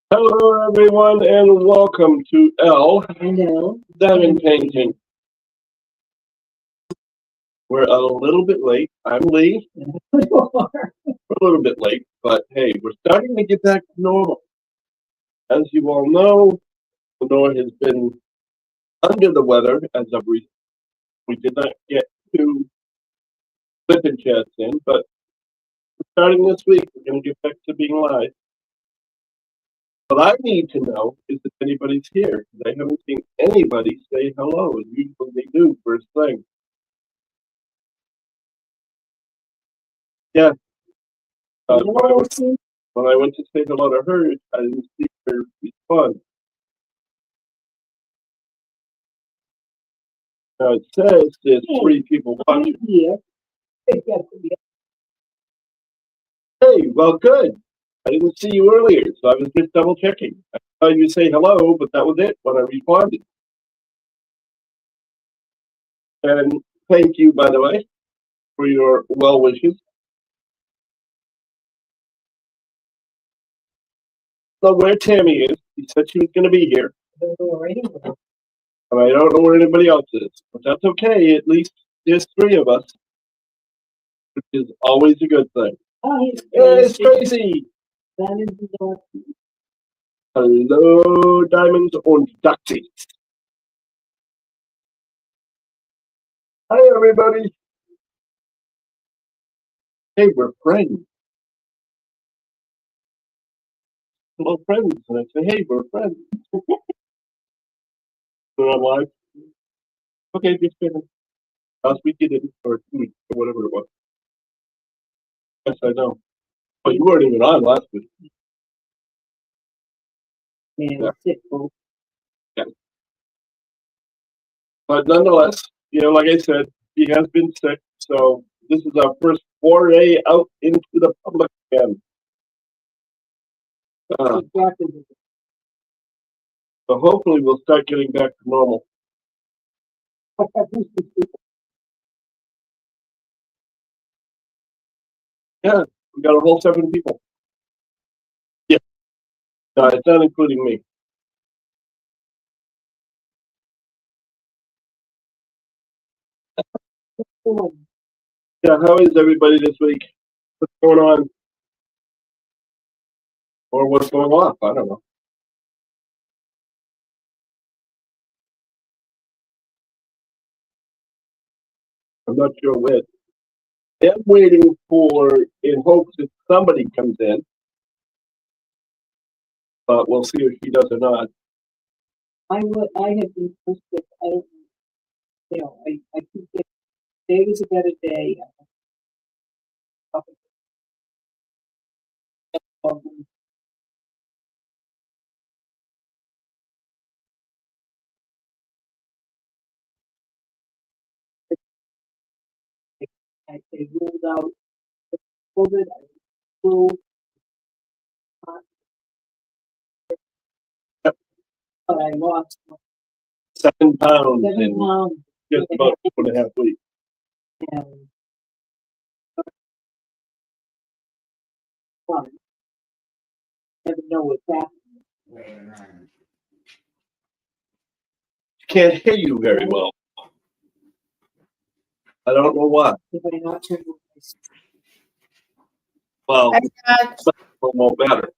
Hello, everyone, and welcome to Hello. Diamond Painting. We're a little bit late. I'm Lee. We're a little bit late, but hey, we're starting to get back to normal. As you all know, Lenore has been under the weather as of recent. We did not get two flipping chats in, but starting this week, we're going to get back to being live. What I need to know is if anybody's here, because I haven't seen anybody say hello, and usually they do first thing. Yeah. When I went to say hello to her, I didn't see her respond. Now it says there's three people watching. Hey, well, good. I didn't see you earlier, so I was just double checking. I saw you say hello, but that was it when I responded. And thank you, by the way, for your well wishes. So where Tammy is, she said she was going to be here. And I don't know where anybody else is, but that's okay. At least there's three of us, which is always a good thing. Oh, it's Tracy. Hello, Diamonds und Ducksies. Hi, everybody. Hey, we're friends. Hello, friends. And I say, hey, we're friends. We're on live. Okay, just kidding. Last week you didn't, or 2 weeks, or whatever it was. Yes, I know. Oh, you weren't even on last week. Yeah. Yeah. But nonetheless, like I said, he has been sick, so this is our first foray out into the public again. So hopefully we'll start getting back to normal. Yeah, we got a whole 7 people. Yeah. No, it's not including me. Yeah, how is everybody this week? What's going on? Or what's going off? I don't know. I'm not sure when. I'm waiting in hopes that somebody comes in. But we'll see if she does or not. I have been posted. I think that today was a better day. They ruled out COVID. But I lost 7 pounds 7 in pounds. just about 2.5 weeks. And never know what's happening. Can't hear you very well. I don't know why. Well, it won't matter.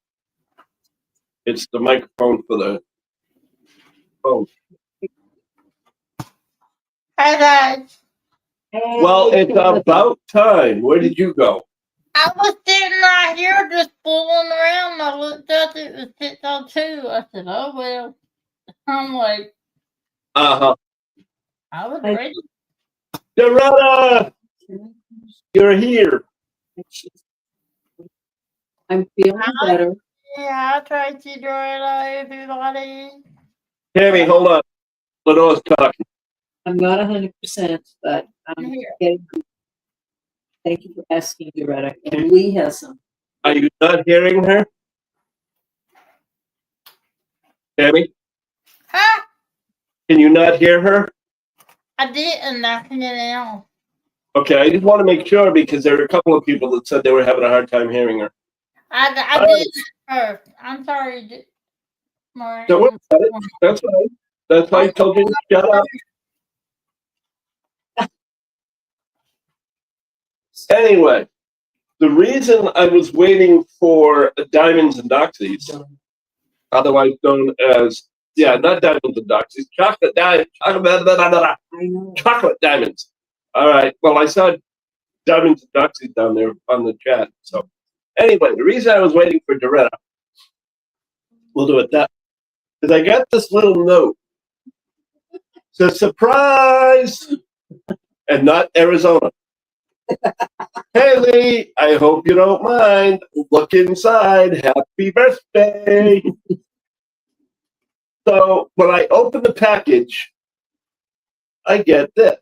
It's the microphone for the phone. Hi guys. Well, it's about time. Where did you go? I was sitting right here just fooling around. I looked up, it was 6:02. I said, oh well. I'm like, Uh-huh. I was ready. Doretta! You're here. I'm feeling better. Yeah, I tried to draw it out, everybody. Tammy, hold on. Lenore's talking. I'm not 100%, but I'm getting good. Thank you for asking, Doretta. And Lee has some. Are you not hearing her? Tammy? Huh? Can you not hear her? I didn't. I can get it on. Okay, I just want to make sure because there are a couple of people that said they were having a hard time hearing her. I did first. I'm sorry. Don't worry about it. That's fine. That's why I told you to shut up. Anyway, the reason I was waiting for diamonds and doxies, otherwise known as, not diamonds and doxies, chocolate diamonds, chocolate diamonds. All right. Well, I saw diamonds and doxies down there on the chat. So anyway, the reason I was waiting for Doretta, we'll do it that, is I got this little note. It says, surprise, and not Arizona. Hey, Lee, I hope you don't mind. Look inside. Happy birthday. So when I open the package, I get this.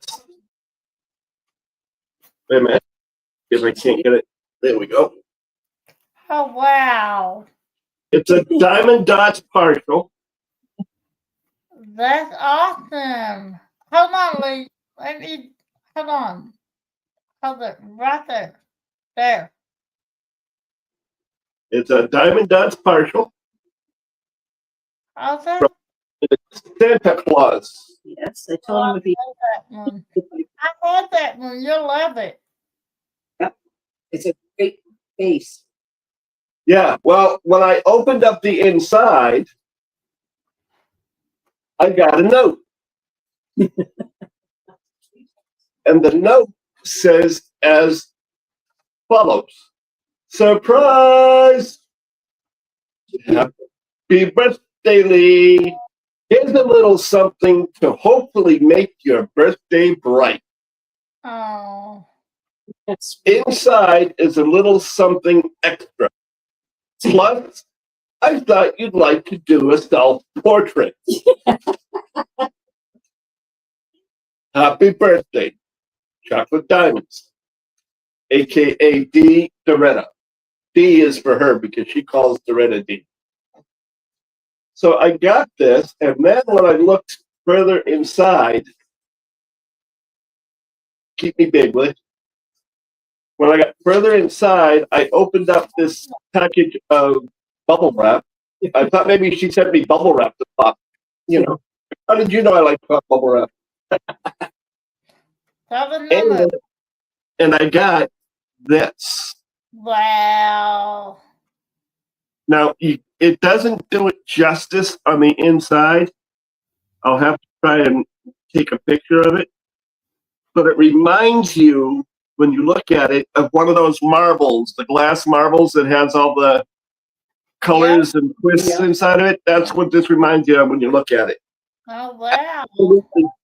Wait a minute. If I can't get it. There we go. Oh, wow. It's a Diamond Dots partial. That's awesome. Hold on, Lee. Hold on. Hold it right there. There. It's a Diamond Dots partial. How's that? Santa Claus. Yes, I told him if he. that one. I had that one. You'll love it. It's a great base. Yeah, well, when I opened up the inside, I got a note. And the note says as follows. Surprise! Happy birthday, Lee. Here's a little something to hopefully make your birthday bright. Oh. That's Inside is a little something extra. Plus, I thought you'd like to do a self-portrait. Happy birthday, Chocolate Diamonds, a.k.a. D. Doretta. D is for her because she calls Doretta D. So I got this, and then when I looked further inside, keep me big, will you? When I got further inside, I opened up this package of bubble wrap. I thought maybe she sent me bubble wrap to pop. You know, how did you know I like bubble wrap? And I got this. Wow. Now, it doesn't do it justice on the inside. I'll have to try and take a picture of it. But it reminds you, when you look at it, of one of those marbles, the glass marbles that has all the colors and twists inside of it. That's what this reminds you of when you look at it. Oh, wow.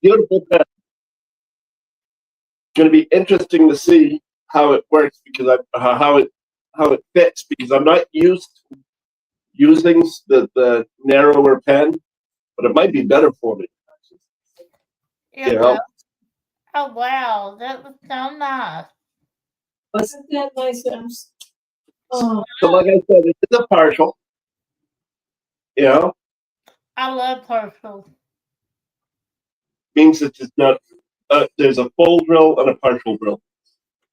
Beautiful pen. It's going to be interesting to see how it works because how it fits because I'm not used to using the narrower pen, but it might be better for me. Yeah. You know? Oh, wow. That was so nice. Wasn't that nice? Oh. So like I said, it's a partial. You know? I love partials. Means that it's not, there's a full grill and a partial grill.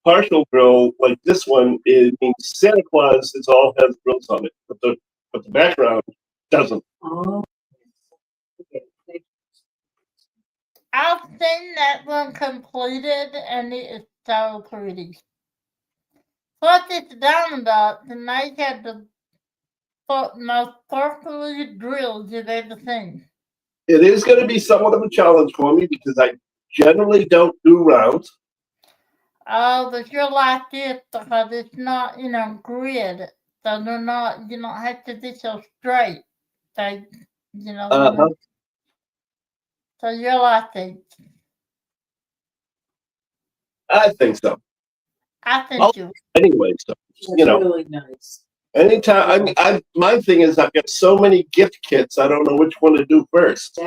Partial grill, like this one, it means Santa Claus all has grills on it, but the background doesn't. Oh. Okay. I've seen that one completed, and it is so pretty. Plus, it's diamond dots, and they have the most perfectly drilled you've ever seen. It is going to be somewhat of a challenge for me because I generally don't do rounds. Oh, but you're like this because it's not, grid. So they're not, you don't have to be so straight. They, So you're like this. I think so. I think you. Anyway, so Really nice. Anytime, my thing is I've got so many gift kits. I don't know which one to do first.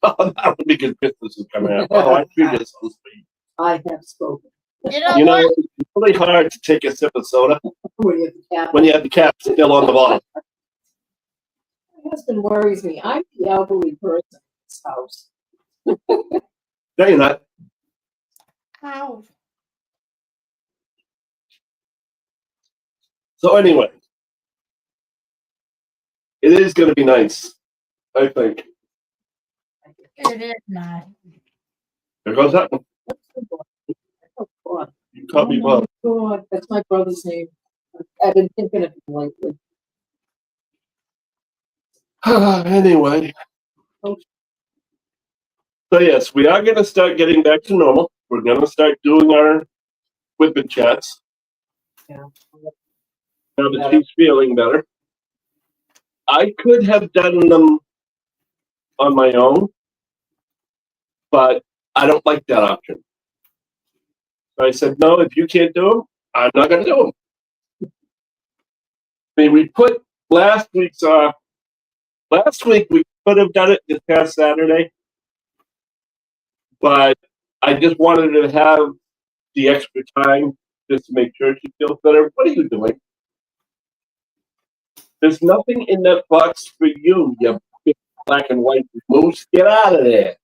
Oh, that would be good. Christmas is coming out. Oh, I feel this so sweet. I have spoken. You know what? It's really hard to take a sip of soda when you have the cap still on the bottle. My husband worries me. I'm the elderly person in this house. No, you're not. Ow. So anyway, It is going to be nice, I think. It is nice. There goes that one. Oh, God. You caught me, Oh, Bob. my God, that's my brother's name. I've been thinking of him lately. Anyway. Oh. So yes, we are going to start getting back to normal. We're going to start doing our whipping chats. Yeah. Now that she's feeling better. I could have done them on my own, but I don't like that option. So I said, no, if you can't do them, I'm not going to do them. I mean, we put last week's off. Last week we could have done it this past Saturday, but I just wanted to have the extra time just to make sure she feels better. What are you doing? There's nothing in that box for you, you big black and white moose. Get out of there.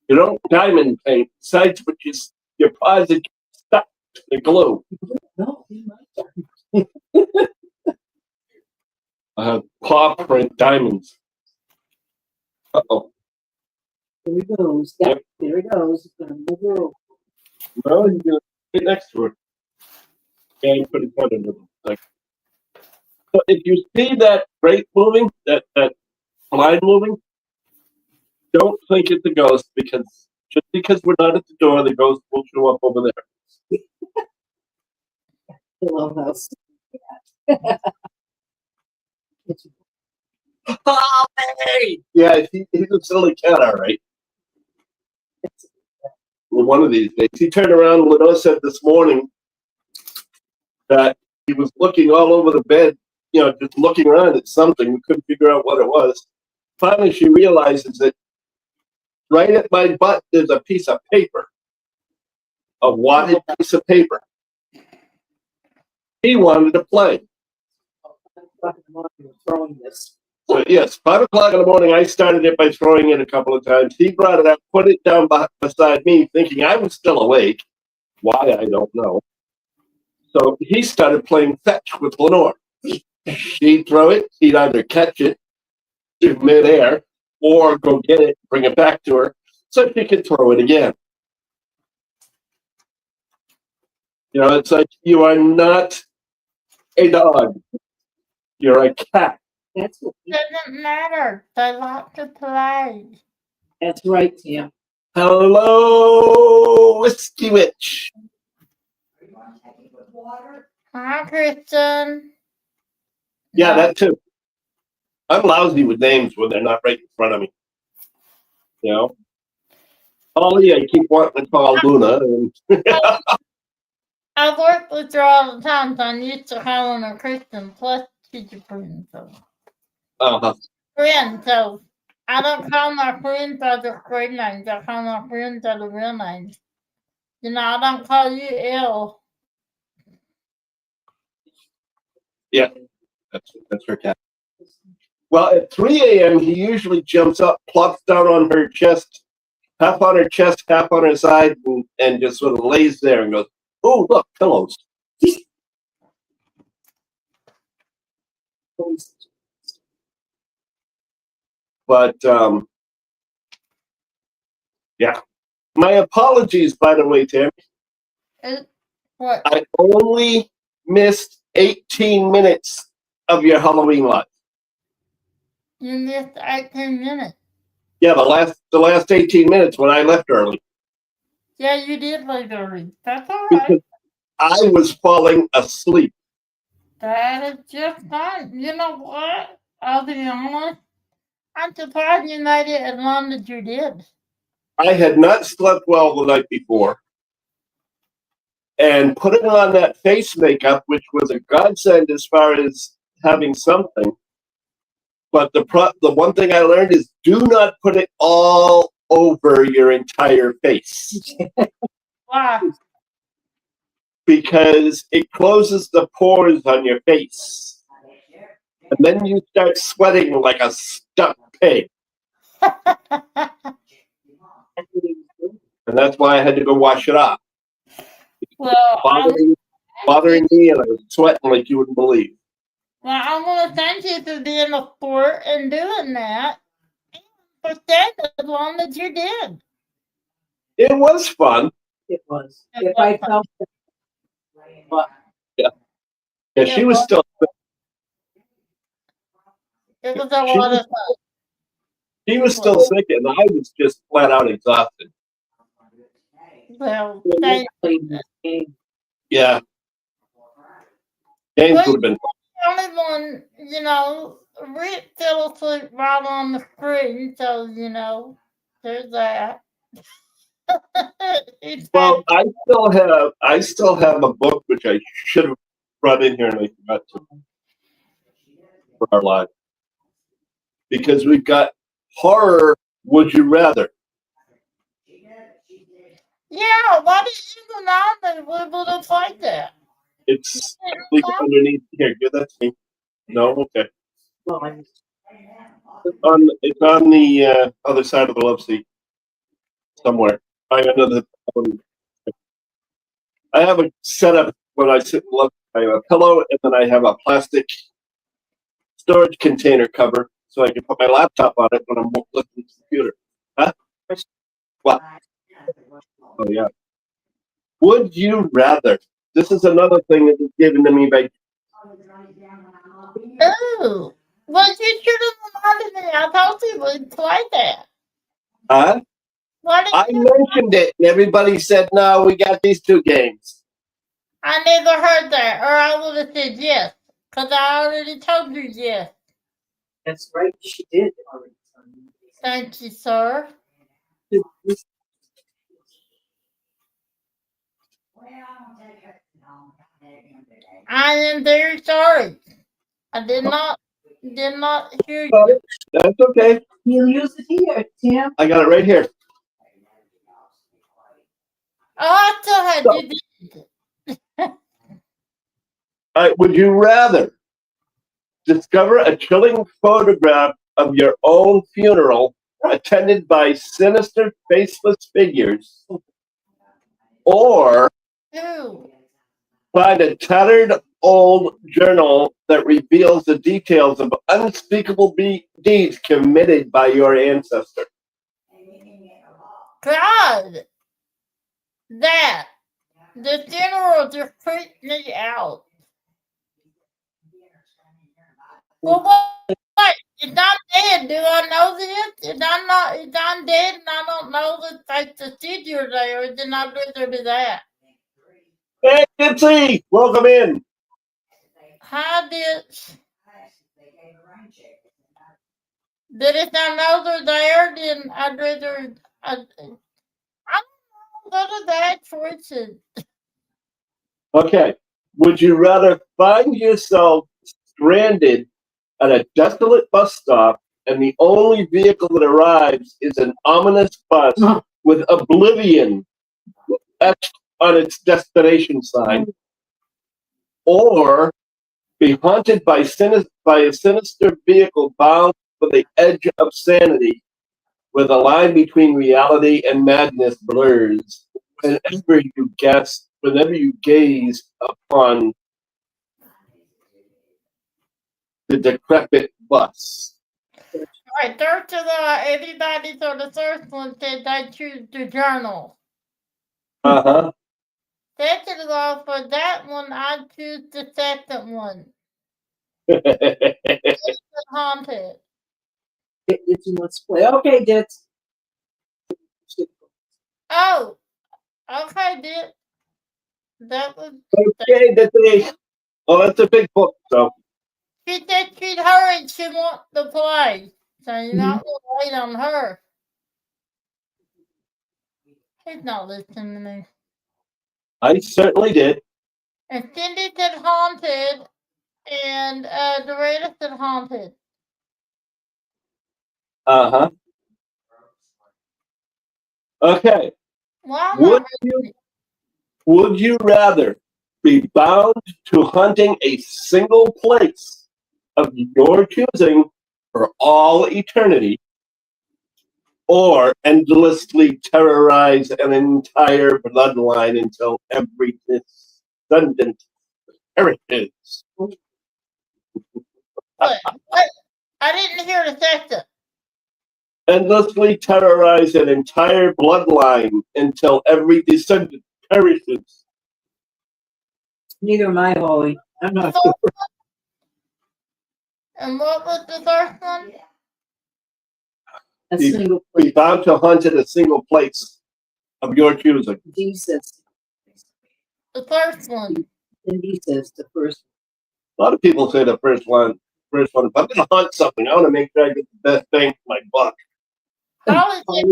You don't diamond paint. Besides, which is your paws are stuck to the glue. No, he might. Paw print diamonds. Uh-oh. Here he goes. Yep. There he goes. He's gonna move her over. Well, he's going to sit next to her. Yeah, you put his head under them. Like. So if you see that grate moving, that line moving, don't think it's a ghost, because just because we're not at the door, the ghost will show up over there. Hello, house. Oh, hey! Yeah, he's a silly cat, all right. Well, one of these days, he turned around. Lenore said this morning that he was looking all over the bed, just looking around at something. We couldn't figure out what it was. Finally, she realizes that right at my butt, there's a piece of paper, a wadded piece of paper. He wanted to play. Throwing this. So yes, 5 o'clock in the morning, I started it by throwing it a couple of times. He brought it up, put it down beside me, thinking I was still awake. Why, I don't know. So he started playing fetch with Lenore. She'd throw it, he'd either catch it in midair or go get it, bring it back to her so she could throw it again. It's like you are not a dog. You're a cat. That's what Doesn't matter. They like to play. That's right, Tim. Hello, Whiskey Witch. Hi, Kristen. Yeah, that too. I'm lousy with names when they're not right in front of me. Holly, I keep wanting to call Luna. And I work with her all the time, so I'm used to calling her Kristen. Plus, she's a friend, so. Friend, so I don't call my friends by their grade names. I call my friends by the real names. I don't call you L. Yeah, that's her cat. Well, at 3 a.m., he usually jumps up, plops down on her chest, half on her chest, half on her side, and just sort of lays there and goes, "Oh, look, pillows." But, yeah. My apologies, by the way, Tammy. What? I only missed 18 minutes of your Halloween live. You missed 18 minutes. Yeah, the last 18 minutes when I left early. Yeah, you did leave early. That's all right. Because I was falling asleep. That is just fine. You know what? I'll be honest. I'm surprised you made it as long as you did. I had not slept well the night before. And putting on that face makeup, which was a godsend as far as having something. But the one thing I learned is do not put it all over your entire face. Why? Because it closes the pores on your face. And then you start sweating like a stuck pig. And that's why I had to go wash it off. Well, Bothering me, and I was sweating like you wouldn't believe. Well, I want to thank you for being a sport and doing that. And for staying as long as you did. It was fun. It was. It If was I fun. felt, but Yeah, she was still. It was a lot of fun. He was still sick, and I was just flat out exhausted. Well, we thank played this game. Yeah, games would have been. the only one, Rick fell asleep right on the screen, so, there's that. He's Well, I still have a book which I should have brought in here, and I forgot to for our live because we've got horror. Would you rather? yeah, why did you go on there? We would have played that. It's underneath here. Give that to me. No, okay. Well, I was It's on the other side of the love seat somewhere. I have another. I have a setup when I sit in love. I have a pillow, and then I have a plastic storage container cover, so I can put my laptop on it when I'm looking at the computer. Huh? What? Oh yeah. Would you rather? This is another thing that was given to me by. Ooh. Well, you should have reminded me. I thought you would play that. Huh? Why did I you? mentioned it, and everybody said, "No, we got these two games." I never heard that, or I would have said yes, because I already told you yes. That's right. She did already. Thank you, sir. I am very sorry. I did not hear you. That's okay. He'll use it here, Tim. I got it right here. Oh, I still had So- you. All right, would you rather discover a chilling photograph of your own funeral attended by sinister, faceless figures, or Ooh. find a tattered old journal that reveals the details of unspeakable deeds committed by your ancestor? God, that the funeral just freaked me out. Well, what? If I'm dead, do I know this? If I'm dead and I don't know that they succeed you there, then I'd rather do that. Hey, Dipsy, welcome in. Hi, bitch. But if I know they're there, then I'd rather. I don't know. What are that choices? Okay, would you rather find yourself stranded at a desolate bus stop and the only vehicle that arrives is an ominous bus with oblivion etched on its destination sign, or be haunted by a sinister vehicle bound for the edge of sanity, where the line between reality and madness blurs whenever you gaze upon the decrepit bus? Right, third to everybody on the first one said they choose the journal. Uh-huh. Second of all, for that one, I choose the second one. Okay. The haunted. It's in let's play. Okay, Ditz. Oh, okay, did that was. That's a big book, so. She said she'd hurry. She wants to play, so you're not gonna wait on her. He's not listening to me. I certainly did. And Cindy said haunted, and Doretta said haunted. Uh-huh. Okay. Well, I'm Would not would you rather be bound to hunting a single place of your choosing for all eternity, or endlessly terrorize an entire bloodline until every descendant perishes? What? I didn't hear the second. Endlessly terrorize an entire bloodline until every descendant perishes. Neither am I, Holly. I'm not sure. And what was the first one? A Be- single Be place. bound to hunt in a single place of your choosing. D says, The first one. and D says the first. A lot of people say the first one. If I'm going to hunt something, I want to make sure I get the best bang for my buck. I was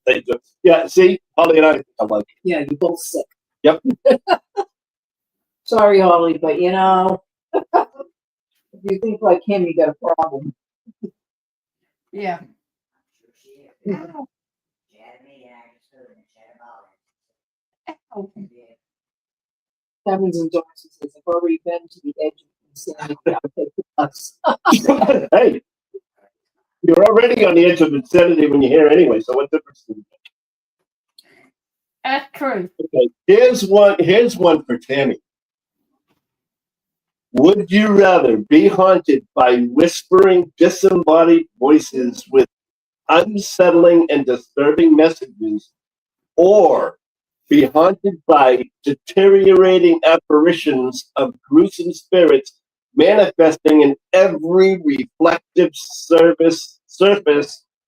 it too. Yeah, see, Holly and I think alike. Yeah, you both sick. Yep. Sorry, Holly, but you know, if you think like him, you got a problem. Yeah. Kevin's endorsement says, I've already been to the edge of insanity. I'll take the bus. Hey, you're already on the edge of insanity when you're here anyway, so what difference does it make? That's true. Okay, here's one for Tammy. Would you rather be haunted by whispering, disembodied voices with unsettling and disturbing messages, or be haunted by deteriorating apparitions of gruesome spirits manifesting in every reflective surface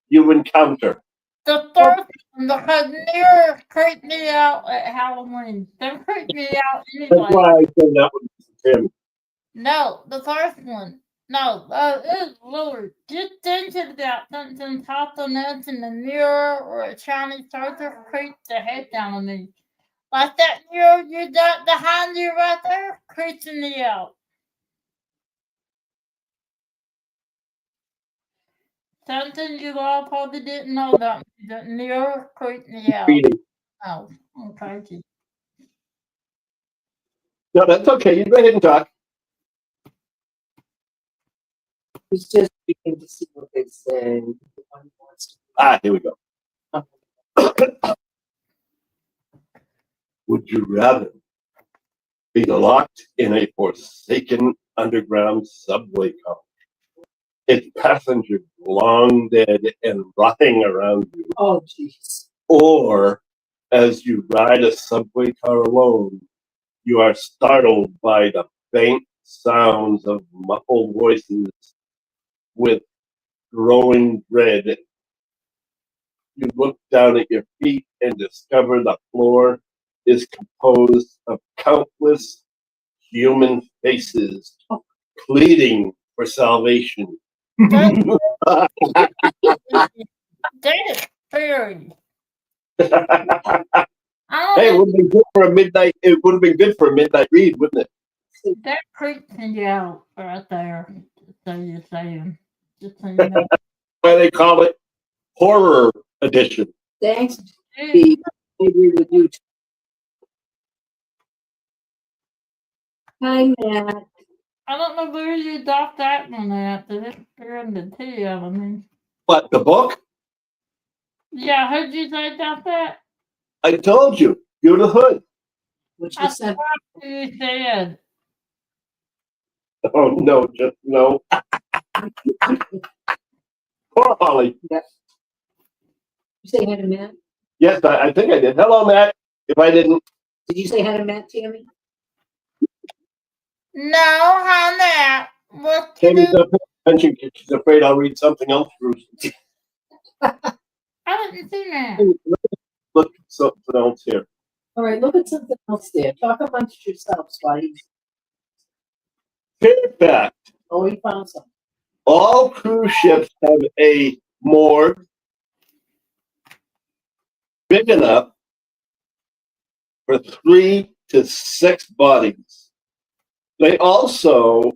you encounter? The first one, because mirrors creep me out at Halloween. They creep me out That's anyway. why I said that one to Tammy. No, the first one. No, it's Lord. Just thinking about something popping up in the mirror or a shiny surface creeps the head down on me. Like that mirror you got behind you right there, creeping me out. Something you all probably didn't know about me. The mirror creeped me out. Reading. Oh, okay. No, that's okay. You go ahead and talk. He's just reading to see what they say. The one who wants to- Here we go. Would you rather be locked in a forsaken underground subway car, its passengers long dead and rotting around you, Oh, jeez. or as you ride a subway car alone, you are startled by the faint sounds of muffled voices with growing dread? You look down at your feet and discover the floor is composed of countless human faces pleading for salvation. That is scary. Hey, it would have been good for a midnight. It would have been good for a midnight read, wouldn't it? That creeps me out right there. So you're saying. Just so you know. Why they call it horror edition. Thanks, B. I agree with you. Hi, Matt. I don't know where you got that one at. They're scaring the tea out of me. What, the book? Yeah, who'd you say got that? I told you. You're the hood. What I you said. thought you said. Oh, no, just no. Poor Holly. Yeah. You say hi to Matt? Yes, I think I did. Hello, Matt. If I didn't, Did you say hi to Matt, Tammy? No, honey. What you Tammy's do? not paying attention because she's afraid I'll read something else through. I didn't see that. Look at something else here. All right, look at something else there. Talk amongst yourselves, buddy. Fair fact, Oh, you found something. all cruise ships have a morgue big enough for 3 to 6 bodies. They also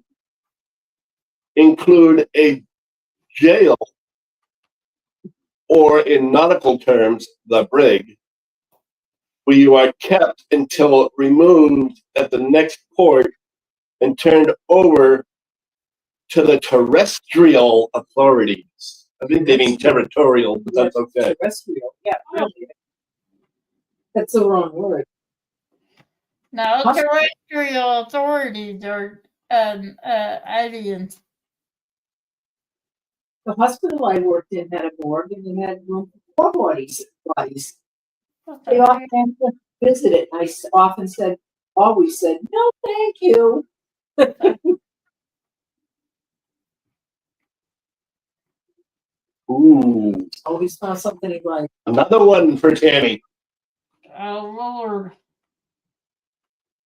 include a jail, or in nautical terms, the brig, where you are kept until removed at the next port and turned over to the terrestrial authorities. I think they mean territorial, but that's okay. Terrestrial. Yeah, really. That's the wrong word. No, terrestrial authorities are aliens. The hospital I worked in had a morgue and they had room for 4 bodies. What They the often had to visit it. I often said, always said, no, thank you. Ooh, Always found something he liked. another one for Tammy. Oh Lord.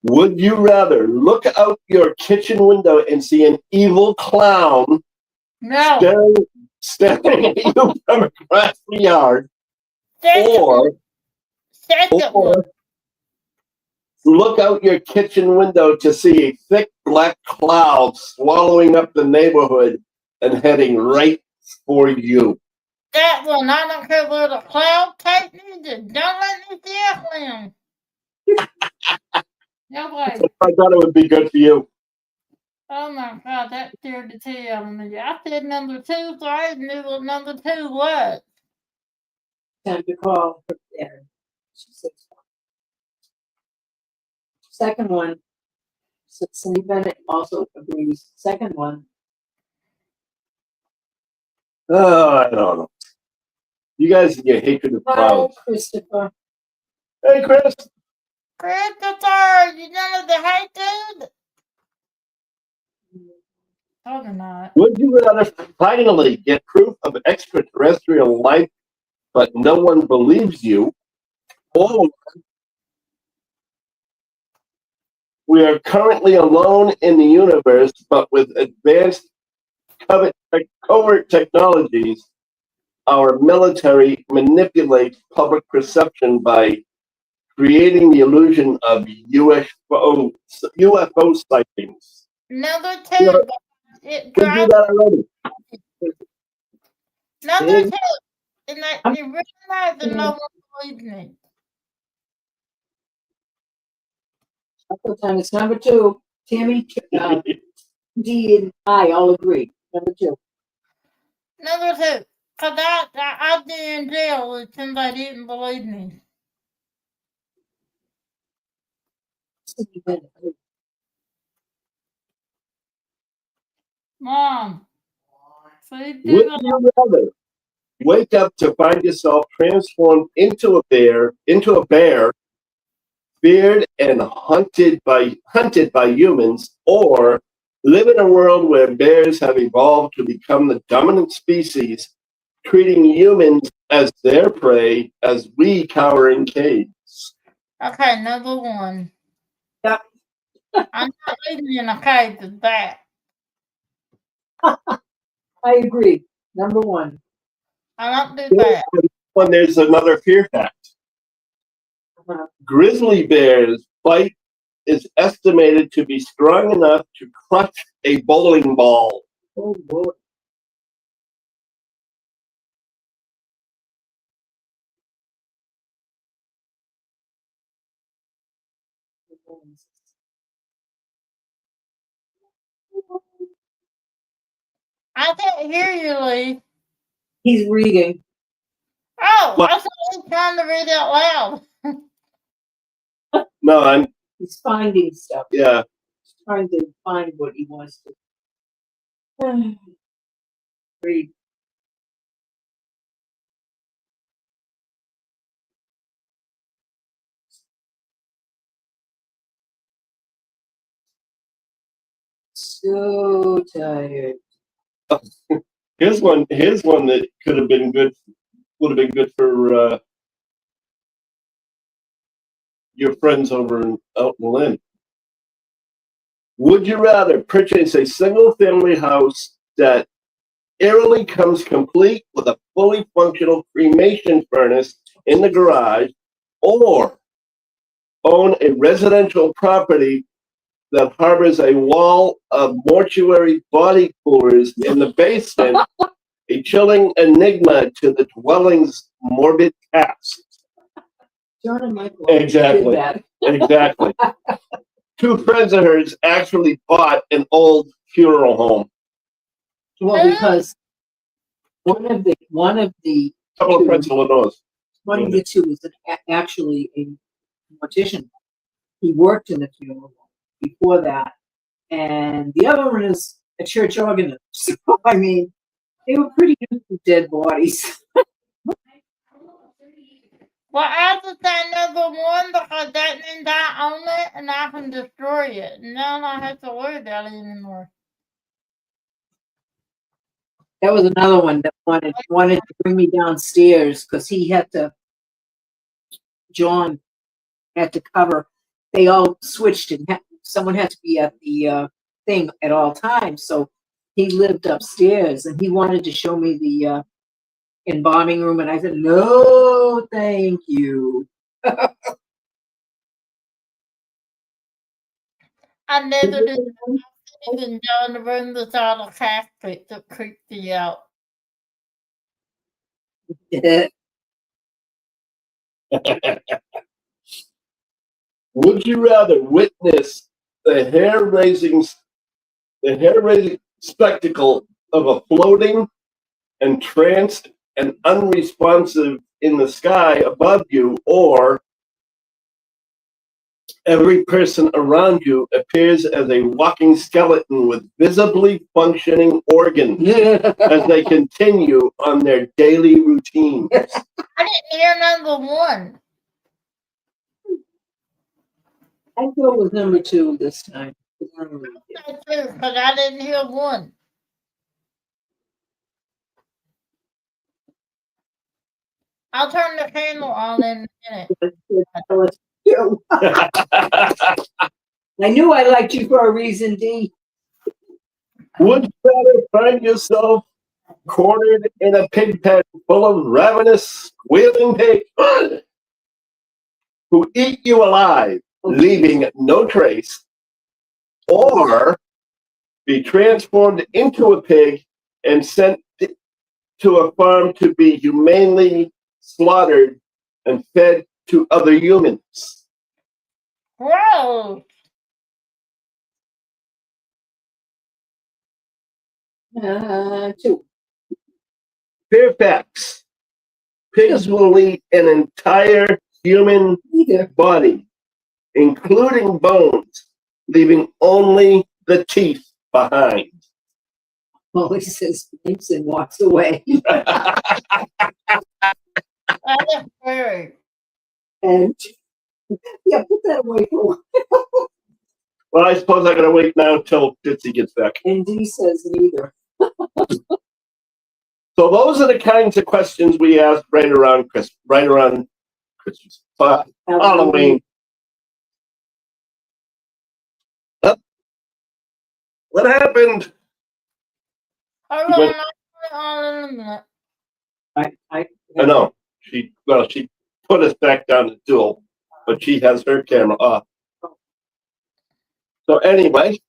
Would you rather look out your kitchen window and see an evil clown No. staring at you from across the yard, Second or Second one. look out your kitchen window to see a thick black cloud swallowing up the neighborhood and heading right for you? That one. I don't care where the cloud take me. Just don't let me see a clown. No way. I thought it would be good for you. Oh my God, that scared the tea out of me. I said number 2, so I knew what number 2 was. Time to call her there. She says, second one, Cindy Bennett also agrees. Second one, Oh, I don't know. You guys and your hatred of hi, clouds. Christopher. Hey, Chris. Christopher, you done with the hate dude? Probably not. Would you rather finally get proof of extraterrestrial life, but no one believes you, or we are currently alone in the universe, but with advanced covert technologies, our military manipulates public perception by creating the illusion of UFO sightings? Number Yeah. 2. It We do drives. that already. Number Yeah. 2. And that you realize that no one believes me. Time it's number 2. Tammy, D and I all agree. Number 2. Number 2. Because I'd be in jail if somebody didn't believe me. Cindy Bennett. Mom. Please do Would the you rather wake up to find yourself transformed into a bear, feared and hunted by humans, or live in a world where bears have evolved to become the dominant species, treating humans as their prey as we cower in caves? Okay, number 1. Yep. I'm not leaving in a cave with that. I agree. Number 1. I don't do that. When there's another fear fact. Grizzly bears' bite is estimated to be strong enough to crush a bowling ball. Oh, boy. I can't hear you, Lee. He's reading. Oh, What? I thought he was trying to read out loud. No, He's finding stuff. yeah. He's trying to find what he wants to read. So tired. Here's one that could have been good. Would have been good for your friends out in Lynn. Would you rather purchase a single-family house that eerily comes complete with a fully functional cremation furnace in the garage, or own a residential property that harbors a wall of mortuary body coolers in the basement, a chilling enigma to the dwelling's morbid past? John and Michael Exactly. did that. Exactly. 2 friends of hers actually bought an old funeral home. Well, because one of the Couple of friends in Illinois. one of the 2 was actually a mortician. He worked in the funeral home. Before that, and the other one is a church organist. So, I mean, they were pretty good with dead bodies. Well, I just say number one because that means I own it and I can destroy it. And then I don't have to worry about it anymore. That was another one that wanted to bring me downstairs because John had to cover. They all switched and someone had to be at the thing at all times. So he lived upstairs and he wanted to show me the embalming room, and I said, no, thank you. I never did even go in the room without a casket that creeped me out. Would you rather witness the hair-raising spectacle of a floating, entranced, and unresponsive in the sky above you, or every person around you appears as a walking skeleton with visibly functioning organs as they continue on their daily routine? I didn't hear number one. I'd go with number 2 this time. Because I didn't hear one. I'll turn the candle on in a minute. I knew I liked you for a reason, Dee. Would you rather find yourself cornered in a pig pen full of ravenous, squealing pigs who eat you alive, leaving no trace, or be transformed into a pig and sent to a farm to be humanely slaughtered and fed to other humans? Gross. Two. Fairfax. Pigs will eat an entire human body, including bones, leaving only the teeth behind. Well, he says thanks and walks away. That is scary. And yeah, put that away for a while. Well, I suppose I gotta wait now until Ditsy gets back. And Dee says neither. So those are the kinds of questions we ask right around Christmas, Halloween. What happened? Hold on, I'll in a minute. I know. She put us back down to duel, but she has her camera off. So anyway,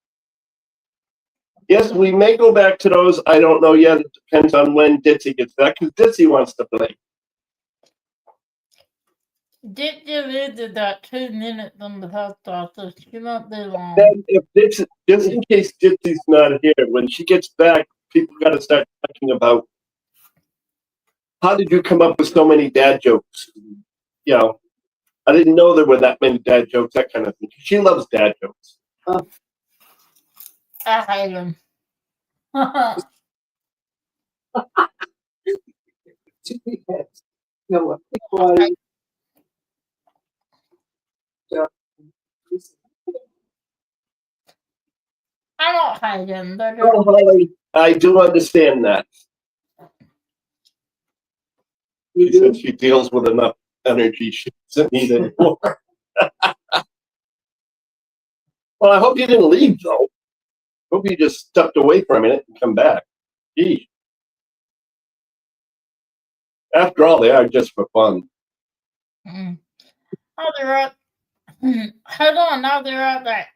yes, we may go back to those. I don't know yet. It depends on when Ditsy gets back, because Ditsy wants to play. Did you did that 2 minutes on the post office? She won't be long. Then if Ditsy, just in case Ditsy's not here, when she gets back, people got to start talking about how did you come up with so many dad jokes? You know, I didn't know there were that many dad jokes, that kind of thing. She loves dad jokes. I hate them. No, I don't hate them. They're just Oh, Holly, I do understand that. She said she deals with enough energy she doesn't need anymore. Well, I hope you didn't leave, though. Hope you just stepped away for a minute and come back. Gee. After all, they are just for fun. Oh, they're right. Hold on, now they're right back.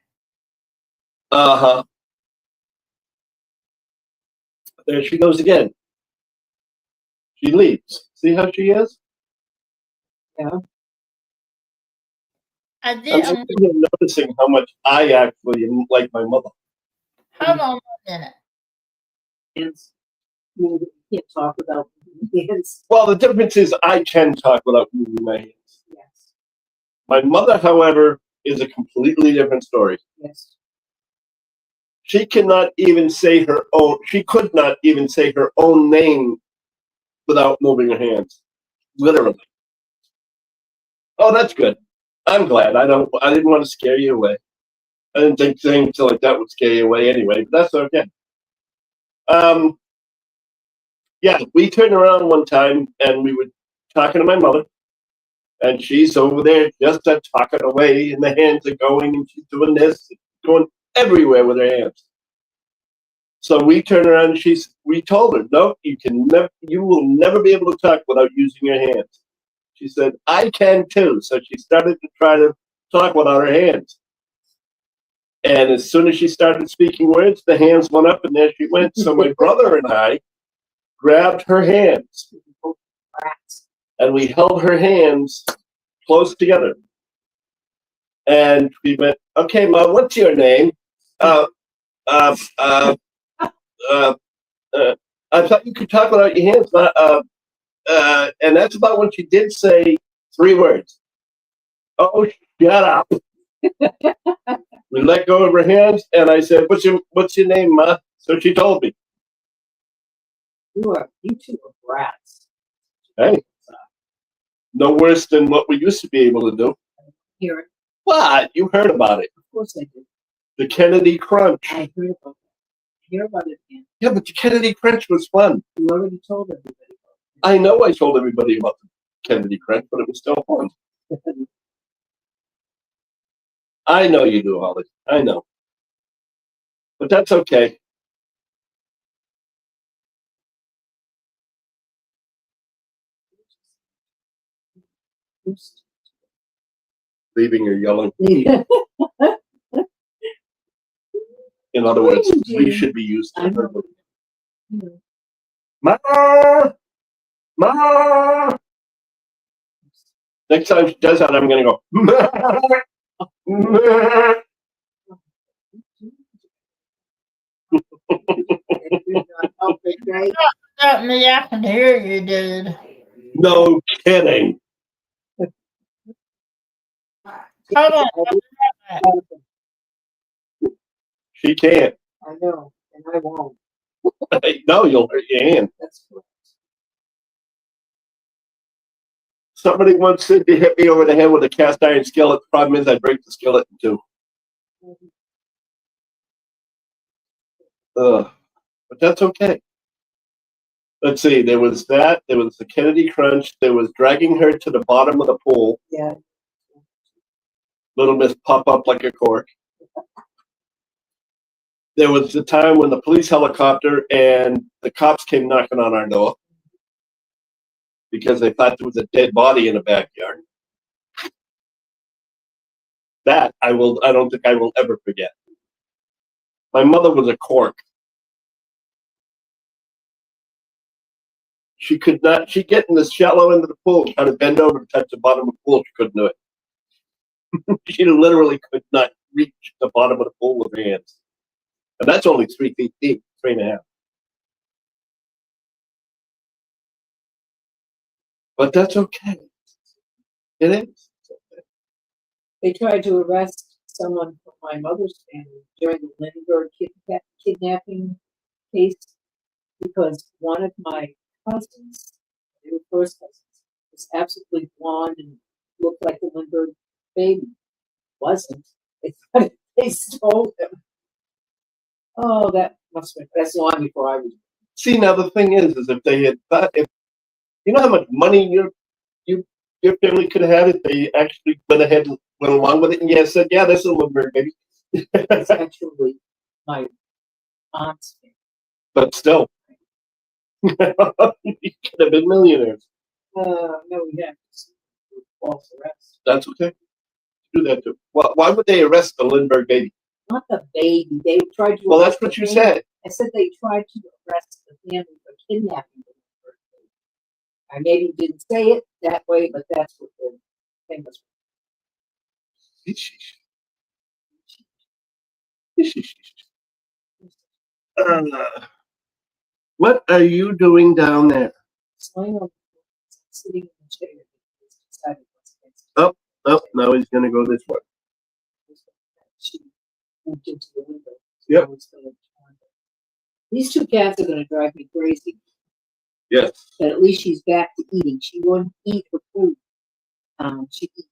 Uh-huh. There she goes again. She leaves. See how she is? Yeah. I did. I'm noticing how much I actually am like my mother. Hold on a minute. Hands. You can't talk about hands. Well, the difference is I can talk without moving my hands. Yes. My mother, however, is a completely different story. Yes. She cannot even say her own. She could not even say her own name without moving her hands. Literally. Oh, that's good. I'm glad. I didn't want to scare you away. I didn't think things like that would scare you away anyway, but that's okay. Yeah, we turned around one time and we were talking to my mother, and she's over there just talking away, and the hands are going, and she's doing this, going everywhere with her hands. So we turned around and we told her, no, you will never be able to talk without using your hands. She said, I can too. So she started to try to talk without her hands. And as soon as she started speaking words, the hands went up and there she went. So my brother and I grabbed her hands and we held her hands close together. And we went, okay, Mom, what's your name? I thought you could talk without your hands. And that's about when she did say 3 words. Oh, shut up. We let go of her hands, and I said, what's your name, Ma? So she told me. You two are brats. Hey, no worse than what we used to be able to do. Hear it. What? You heard about it. Of course I did. The Kennedy Crunch. I heard about that. I hear about it again. Yeah, but the Kennedy Crunch was fun. You already told everybody about it. I know I told everybody about the Kennedy Crunch, but it was still fun. I know you do, Holly. I know. But that's okay. Leaving or yelling. In other words, we should be used to it. Ma! Ma! Next time she does that, I'm going to go, Ma! Ma! Me, I can hear you, dude. No kidding. Hold on. She can't. I know, and I won't. No, you'll hurt your hand. That's correct. Somebody once said to hit me over the head with a cast iron skillet. The problem is I break the skillet in 2. But that's okay. Let's see. There was that. There was the Kennedy Crunch. There was dragging her to the bottom of the pool. Yeah. Little Miss pop up like a cork. There was the time when the police helicopter and the cops came knocking on our door because they thought there was a dead body in the backyard. That I don't think I will ever forget. My mother was a cork. She could not. She'd get in the shallow end of the pool, try to bend over to touch the bottom of the pool. She couldn't do it. She literally could not reach the bottom of the pool with her hands. And that's only 3 feet deep, 3.5. But that's okay. It is. They tried to arrest someone from my mother's family during the Lindbergh kidnapping case because one of my cousins, they were first cousins, was absolutely blonde and looked like a Lindbergh baby. Wasn't. They thought they stole him. Oh, that must have been, that's long before I was. See, now the thing is if they had thought, if you know how much money your family could have had if they actually went along with it and said, yeah, this is a Lindbergh baby. It's actually my aunt's family. But still, you could have been millionaires. No, we have false arrest. That's okay. Do that too. Well, why would they arrest the Lindbergh baby? Not the baby. They tried to. Well, that's what you said. I said they tried to arrest the family for kidnapping the Lindbergh baby. I maybe didn't say it that way, but that's what the thing was. What are you doing down there? Sitting in the chair. Oh, now he's going to go this way. She moved into the window. Yep. These two cats are gonna drive me crazy, Yes. but at least she's back to eating. She wouldn't eat her food. She eat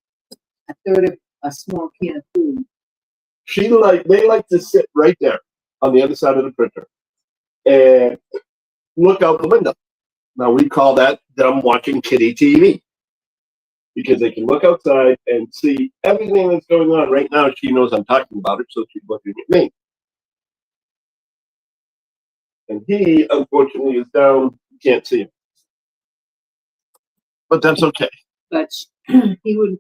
a third of a small can of food. They like to sit right there on the other side of the printer and look out the window. Now we call that them watching kitty TV because they can look outside and see everything that's going on. Right now, she knows I'm talking about it, so she's looking at me. And he, unfortunately, is down. You can't see him, but that's okay. But she would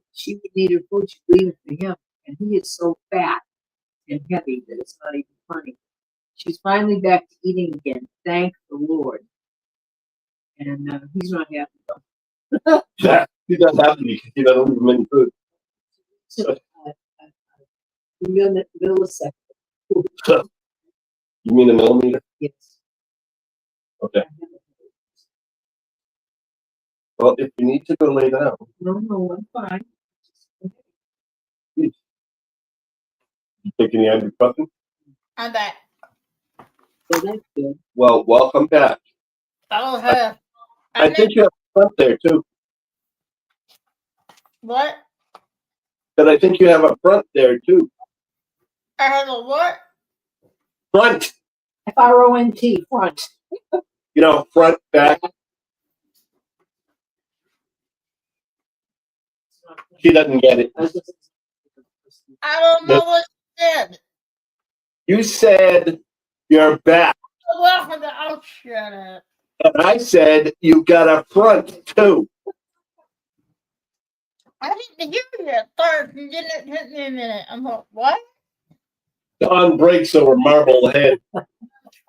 need her food. She'd leave it for him, and he is so fat and heavy that it's not even funny. She's finally back to eating again. Thank the Lord. And he's not happy though. Yeah, he doesn't have to be. He doesn't leave him any food. So, millisecond. You mean a millimeter? Yes. Okay. Well, if you need to go lay down. No, I'm fine. You take any ibuprofen? I'm back. So that's good. Well, welcome back. Oh, her. I think you have a front there too. What? But I think you have a front there too. I have a what? Front. FRONT, front. You know, front, back. She doesn't get it. I don't know what you said. You said you're back. Welcome to oh, shut up. And I said you got a front too. I didn't hear you at first, and then it took me a minute. I'm like, what? Dawn breaks over marble head.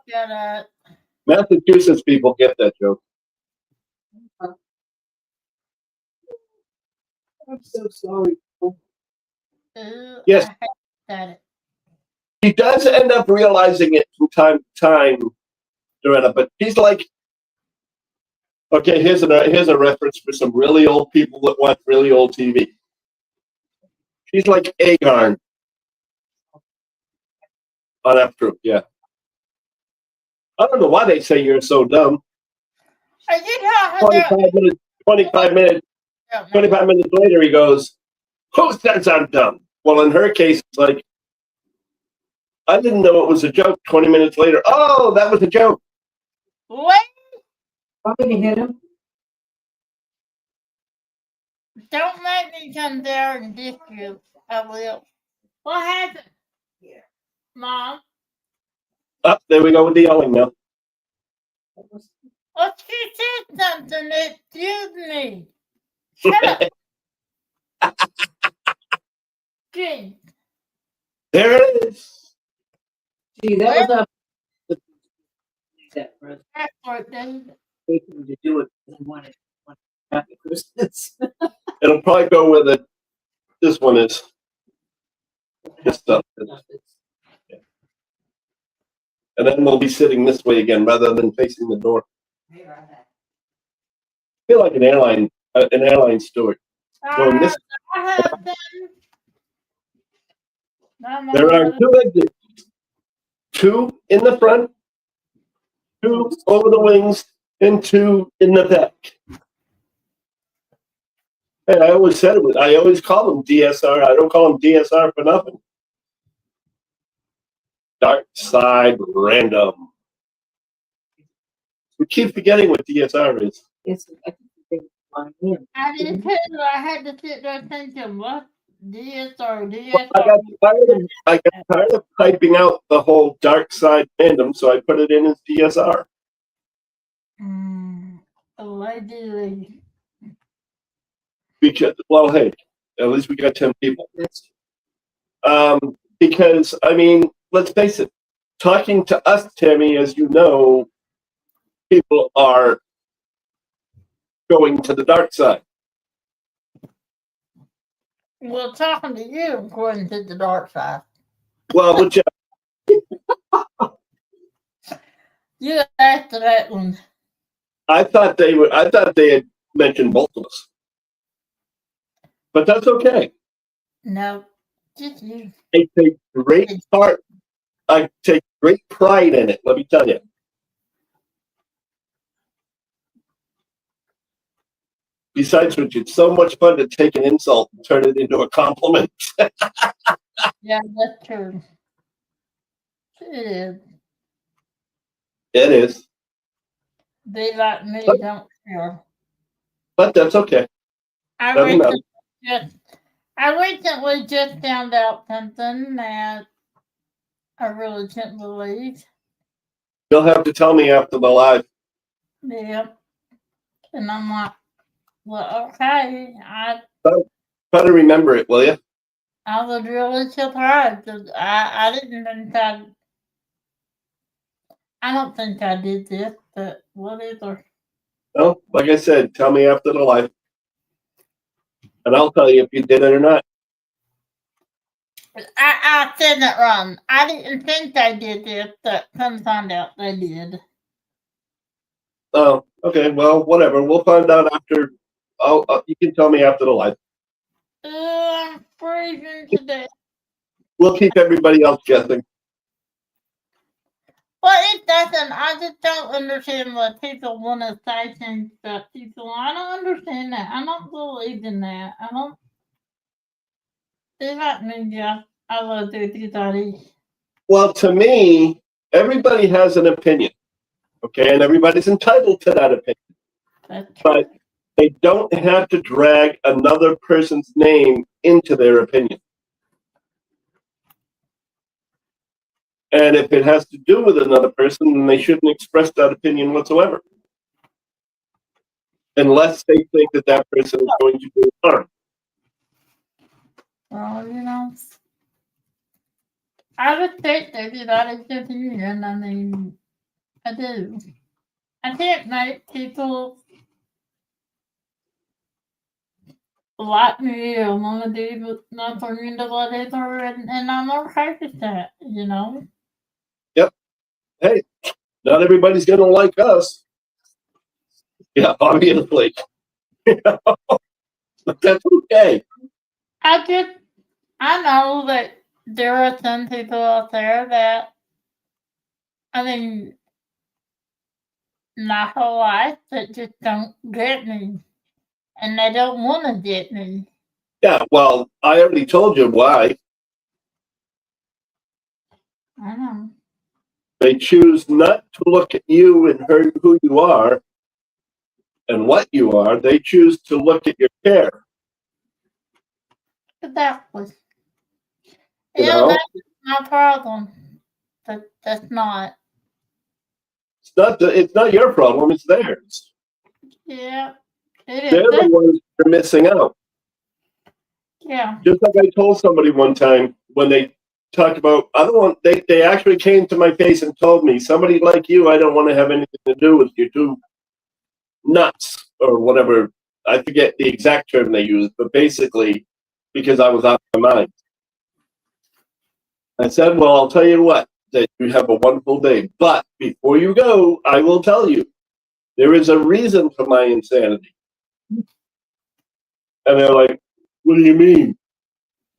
Shut up. Massachusetts people get that joke. I'm so sorry. Ooh, Yes. I hate that. He does end up realizing it from time to time, Doretta, but he's like, okay, here's a reference for some really old people that watch really old TV. She's like Agarn. Oh, that's true, yeah. I don't know why they say you're so dumb. I did have that. 25 minutes later, he goes, who says I'm dumb? Well, in her case, it's like, I didn't know it was a joke. 20 minutes later, oh, that was a joke. What? I'm gonna hit him. Don't make me come there and diss you. I will. What happened? Yeah. Mom? Oh, there we go with the yelling now. Oh, she said something that excuse me. Shut up. Gee. There it is. Gee, that was up. That brother. That's what they Waiting to do it because I wanted happy Christmas. It'll probably go where this one is. This stuff. Yeah. And then we'll be sitting this way again rather than facing the door. I feel like an airline steward. Going this. I have them. There are two exits. Two in the front, two over the wings, and two in the back. Hey, I always said it. I always call them DSR. I don't call them DSR for nothing. Dark side random. We keep forgetting what DSR is. Yes, I think they want him. I didn't tell you I had to sit there thinking, what? DSR, Well, I got tired of typing out the whole dark side random, so I put it in as DSR. Allegedly. Because, well, hey, at least we got 10 people. That's Because, I mean, let's face it, talking to us, Tammy, as you know, people are going to the dark side. Well, talking to you, according to the dark side. Well, which, You asked that one. I thought they had mentioned both of us. But that's okay. No, just you. It's a great part I take great pride in it, let me tell you. Besides which, it's so much fun to take an insult and turn it into a compliment. Yeah, that's true. It is. It is. They like me, don't care. But that's okay. I Doesn't matter. recently just found out something that I really couldn't believe. You'll have to tell me after the live. Yep. And I'm like, well, okay. Try to remember it, will you? I was really surprised. I didn't think I don't think I did this, but whatever. No, like I said, tell me after the live. And I'll tell you if you did it or not. I said that wrong. I didn't think I did this, but come find out I did. Oh, okay. Well, whatever. We'll find out after. You can tell me after the live. I'm freezing today. We'll keep everybody else guessing. Well, it doesn't. I just don't understand what people want to say things about people. I don't understand that. I don't believe in that. I don't. They like me, yeah. I love everybody. Well, to me, everybody has an opinion, okay, and everybody's entitled to that opinion. But they don't have to drag another person's name into their opinion. And if it has to do with another person, then they shouldn't express that opinion whatsoever. Unless they think that that person is going to do harm. Well, you know, I respect everybody's opinion. I mean, I do. I can't make people like me or want to do nothing to whatever, and I'm okay with that, you know? Yep. Hey, not everybody's going to like us. Yeah, obviously. But that's okay. I know that there are some people out there that, I mean, my whole life that just don't get me. And they don't want to get me. Yeah, well, I already told you why. I know. They choose not to look at you and who you are and what you are. They choose to look at your care. Exactly. You Yeah, know? that's my problem. That's not. It's not your problem, it's theirs. Yeah, it They're is. the ones that are missing out. Yeah. Just like I told somebody one time when they talked about, they actually came to my face and told me, somebody like you, I don't want to have anything to do with. You're too nuts or whatever. I forget the exact term they used, but basically because I was out of my mind. I said, well, I'll tell you what, that you have a wonderful day. But before you go, I will tell you, there is a reason for my insanity. And they're like, what do you mean?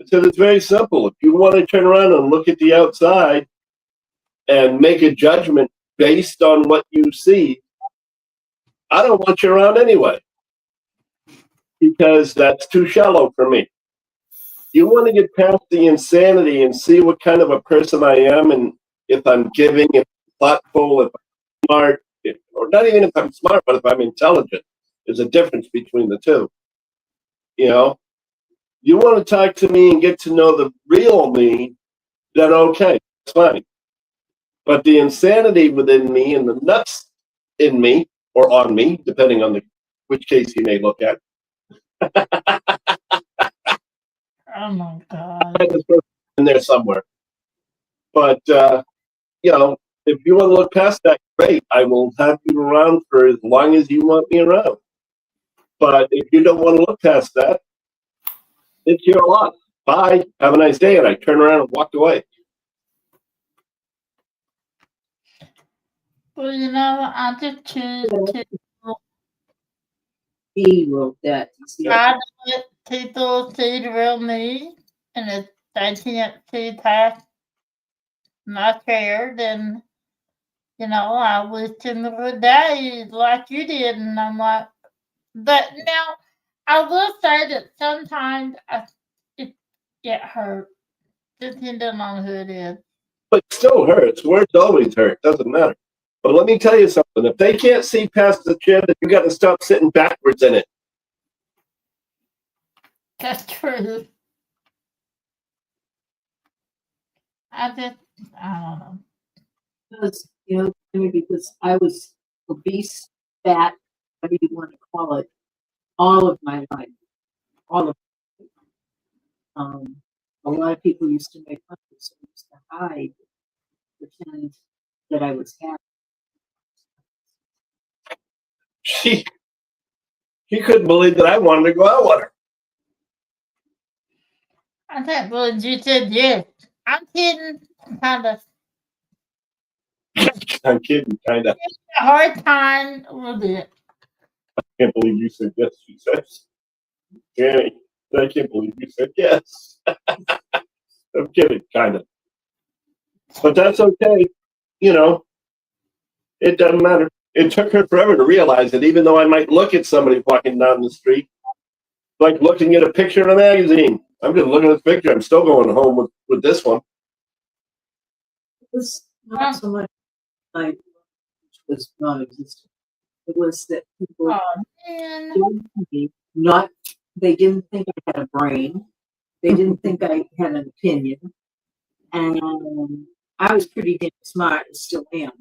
I said, it's very simple. If you want to turn around and look at the outside and make a judgment based on what you see, I don't want you around anyway, because that's too shallow for me. You want to get past the insanity and see what kind of a person I am, and if I'm giving, if I'm thoughtful, if I'm smart, or not even if I'm smart, but if I'm intelligent. There's a difference between the two. You know, you want to talk to me and get to know the real me, then okay, it's fine. But the insanity within me and the nuts in me, or on me, depending on which case you may look at. Oh my God. There's in there somewhere. But, you know, if you want to look past that, great. I will have you around for as long as you want me around. But if you don't want to look past that, it's your loss. Bye. Have a nice day. And I turn around and walk away. Well, you know, I just choose to He wrote that. try to let people see the real me. And if they can't see past and I cared, and I wished him a good day like you did, and I'm like, but now I will say that sometimes it hurts, depending on who it is. But it still hurts. Words always hurt. Doesn't matter. But let me tell you something. If they can't see past the chair, then you got to stop sitting backwards in it. That's true. I don't know. Because, because I was obese, fat, whatever you want to call it, all of my life. All of a lot of people used to make fun of me, so I used to hide, pretend that I was happy. She couldn't believe that I wanted to go out with her. I can't believe you said yes. I'm kidding, kind of. I'm kidding, kind of. A hard time a little bit. I can't believe you said yes, she says. Jenny, I can't believe you said yes. I'm kidding, kind of. But that's okay. It doesn't matter. It took her forever to realize it, even though I might look at somebody walking down the street, like looking at a picture in a magazine. I'm just looking at the picture. I'm still going home with this one. It was not so much like which was non-existent. It was that people they didn't think I had a brain. They didn't think I had an opinion. And I was pretty damn smart and still am.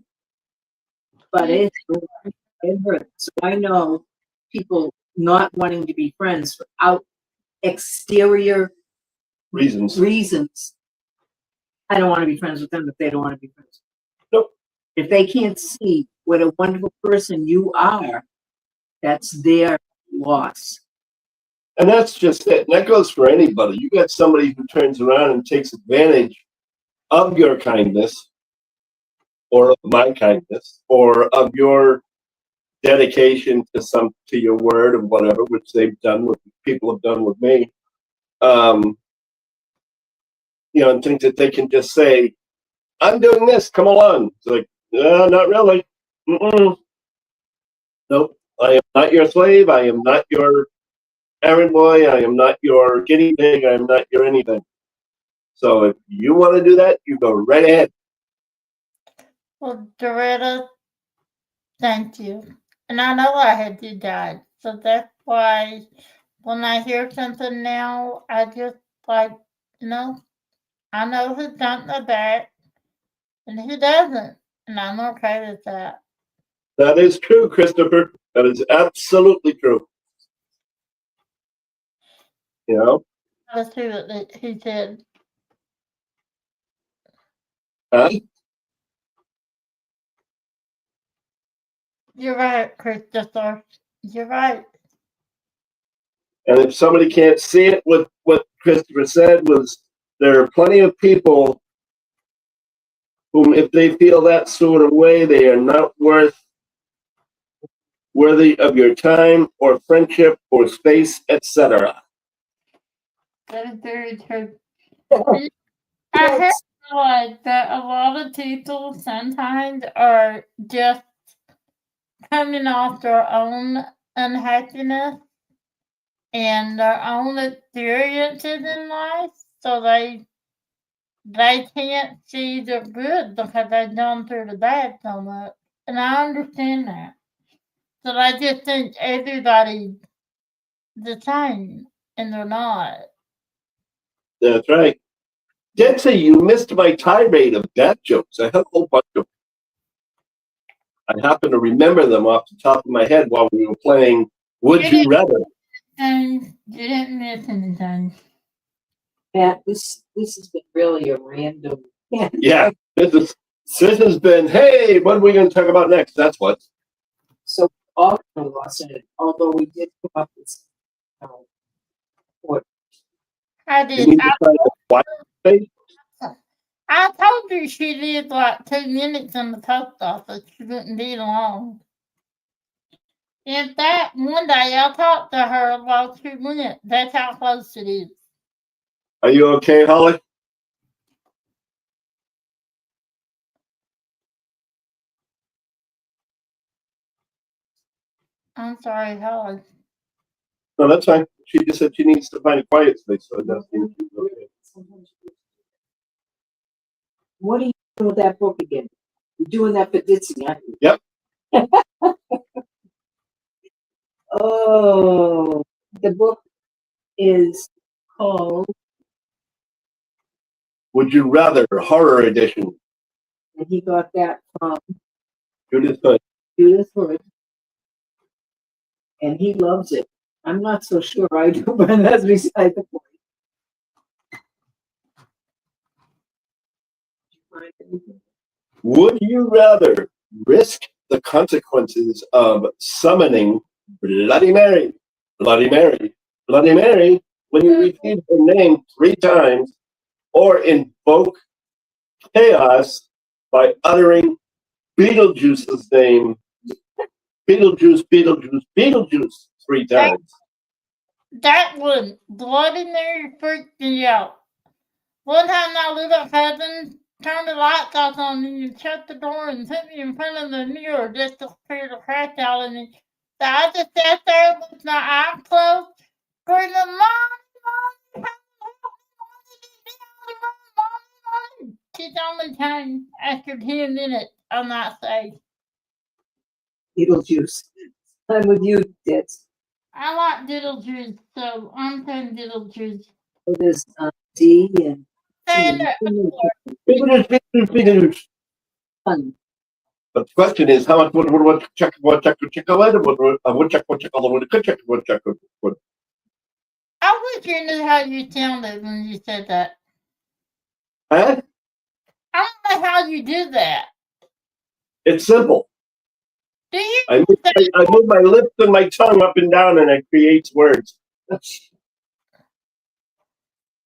But it hurt. So I know people not wanting to be friends without exterior reasons. I don't want to be friends with them if they don't want to be friends. Nope. If they can't see what a wonderful person you are, that's their loss. And that's just it. And that goes for anybody. You got somebody who turns around and takes advantage of your kindness, or of my kindness, or of your dedication to your word or whatever, which people have done with me. And think that they can just say, I'm doing this, come along. It's like, no, not really. Mm-mm. Nope. I am not your slave. I am not your errand boy. I am not your guinea pig. I am not your anything. So if you want to do that, you go right ahead. Well, Doretta, thank you. And I know I had you died. So that's why when I hear something now, I just like, I know who's got my back and who doesn't. And I'm okay with that. That is true, Christopher. That is absolutely true. That's true that he said. Huh? You're right, Christopher. You're right. And if somebody can't see it, what Christopher said was there are plenty of people whom, if they feel that sort of way, they are not worthy of your time or friendship or space, etc. That is very true. I heard like that a lot of people sometimes are just coming off their own unhappiness and their own experiences in life, so they can't see the good because they've gone through the bad so much. And I understand that. So I just think everybody's the same, and they're not. That's right. Detsy, you missed my tirade of dad jokes. I have a whole bunch of them. I happen to remember them off the top of my head while we were playing Would You Rather. And you didn't miss anything. Matt, this has been really a random. Yeah, this has been, hey, what are we going to talk about next? That's what. So all lost in it, although we did come up with what I did. I told you she lived like 2 minutes in the post office. She wouldn't be long. In fact, one day I talked to her while she went. That's how close it is. Are you okay, Holly? I'm sorry, Helen. No, that's fine. She just said she needs to find a quiet space, so that's okay. What are you doing with that book again? You're doing that for Ditsy, aren't you? Yep. Oh, the book is called, Would You Rather Horror Edition. and he got that from Judith Hood. Judith Hood, and he loves it. I'm not so sure I do, but that's beside the point. Find anything? Would you rather risk the consequences of summoning Bloody Mary, Bloody Mary, Bloody Mary when you repeat her name 3 times, or invoke chaos by uttering Beetlejuice's name, Beetlejuice, Beetlejuice, Beetlejuice 3 times? That one, Bloody Mary freaked me out. One time my little cousin turned the lights off on me and shut the door and put me in front of the mirror just to scare the crap out of me. So I just sat there with my eyes closed, screaming, Mommy, Mommy. She's only came after 10 minutes on that stage. Beetlejuice. I'm with you, Dits. I like Beetlejuice, so I'm saying Beetlejuice. It is D and Saying it Beetlejuice, Beetlejuice, Beetlejuice. fun. But the question is, how much would check woodchuck would. I wish you knew how you sounded when you said that. Huh? I don't know how you do that. It's simple. Do you? I move my lips and my tongue up and down, and it creates words.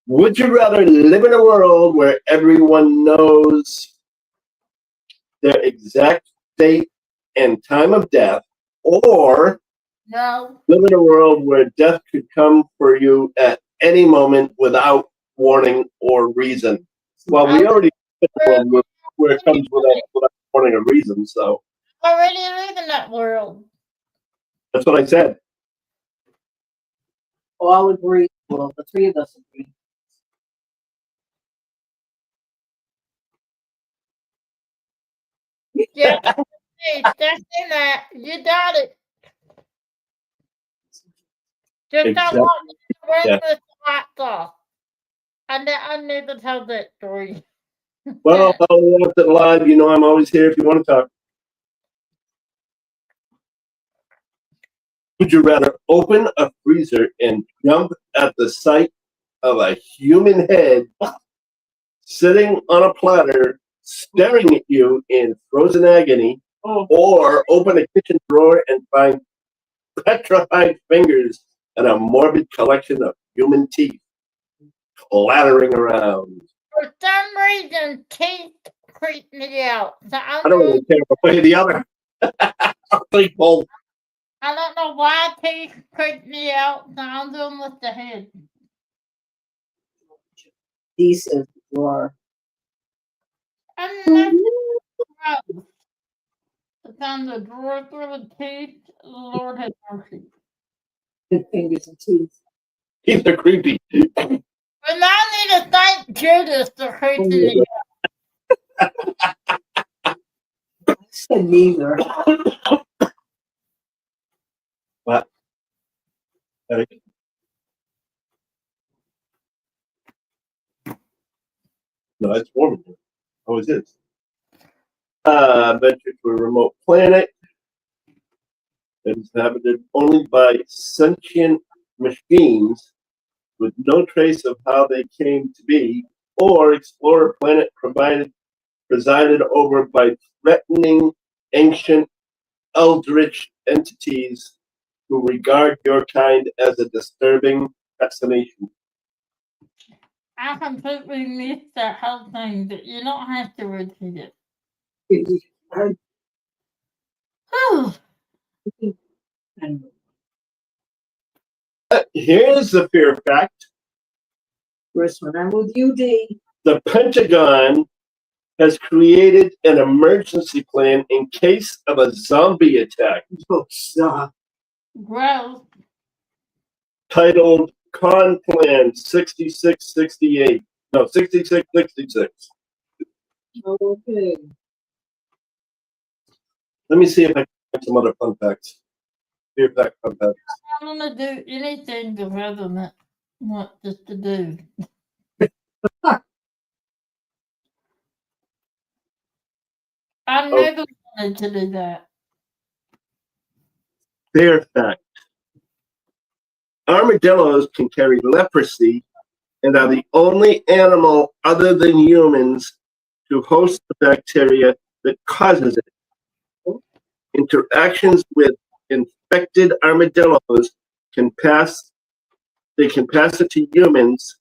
Would you rather live in a world where everyone knows their exact date and time of death, or No. live in a world where death could come for you at any moment without warning or reason? Well, we already live in a world where it comes without warning or reason, so I already live in that world. that's what I said. All agree. Well, the 3 of us agree. Yeah. Hey, that's in that. You got it. Just Exactly. don't want me to run Yeah. this lights off. I never told that story. Well, after the live, you know I'm always here if you want to talk. Would you rather open a freezer and jump at the sight of a human head sitting on a platter staring at you in frozen agony, or open a kitchen drawer and find petrified fingers and a morbid collection of human teeth clattering around? For some reason, teeth creep me out. So I don't really care one way or the other. Both. I don't know why teeth creep me out. So I'm doing with the head. D says drawer. I mean, that's gross. It's on the drawer full of teeth. Lord have mercy. Good fingers and teeth. Teeth are creepy. And I need to thank Judas for creeping me out. I said neither. What? No, it's warm. Always is. Venture to a remote planet that is inhabited only by sentient machines with no trace of how they came to be, or explore a planet presided over by threatening, ancient, eldritch entities who regard your kind as a disturbing fascination. I completely missed that whole thing, but you don't have to repeat it. Here's the fear fact. First one, I'm with you, D. The Pentagon has created an emergency plan in case of a zombie attack. Oh, stop. Gross. titled Con Plan 6668. No, 6666. Okay. Let me see if I can find some other fun facts. Beer pack fun facts. I don't want to do anything the president wants us to do. I Oh. never wanted to do that. Beer fact. Armadillos can carry leprosy and are the only animal other than humans to host the bacteria that causes it. Interactions with infected armadillos can pass it to humans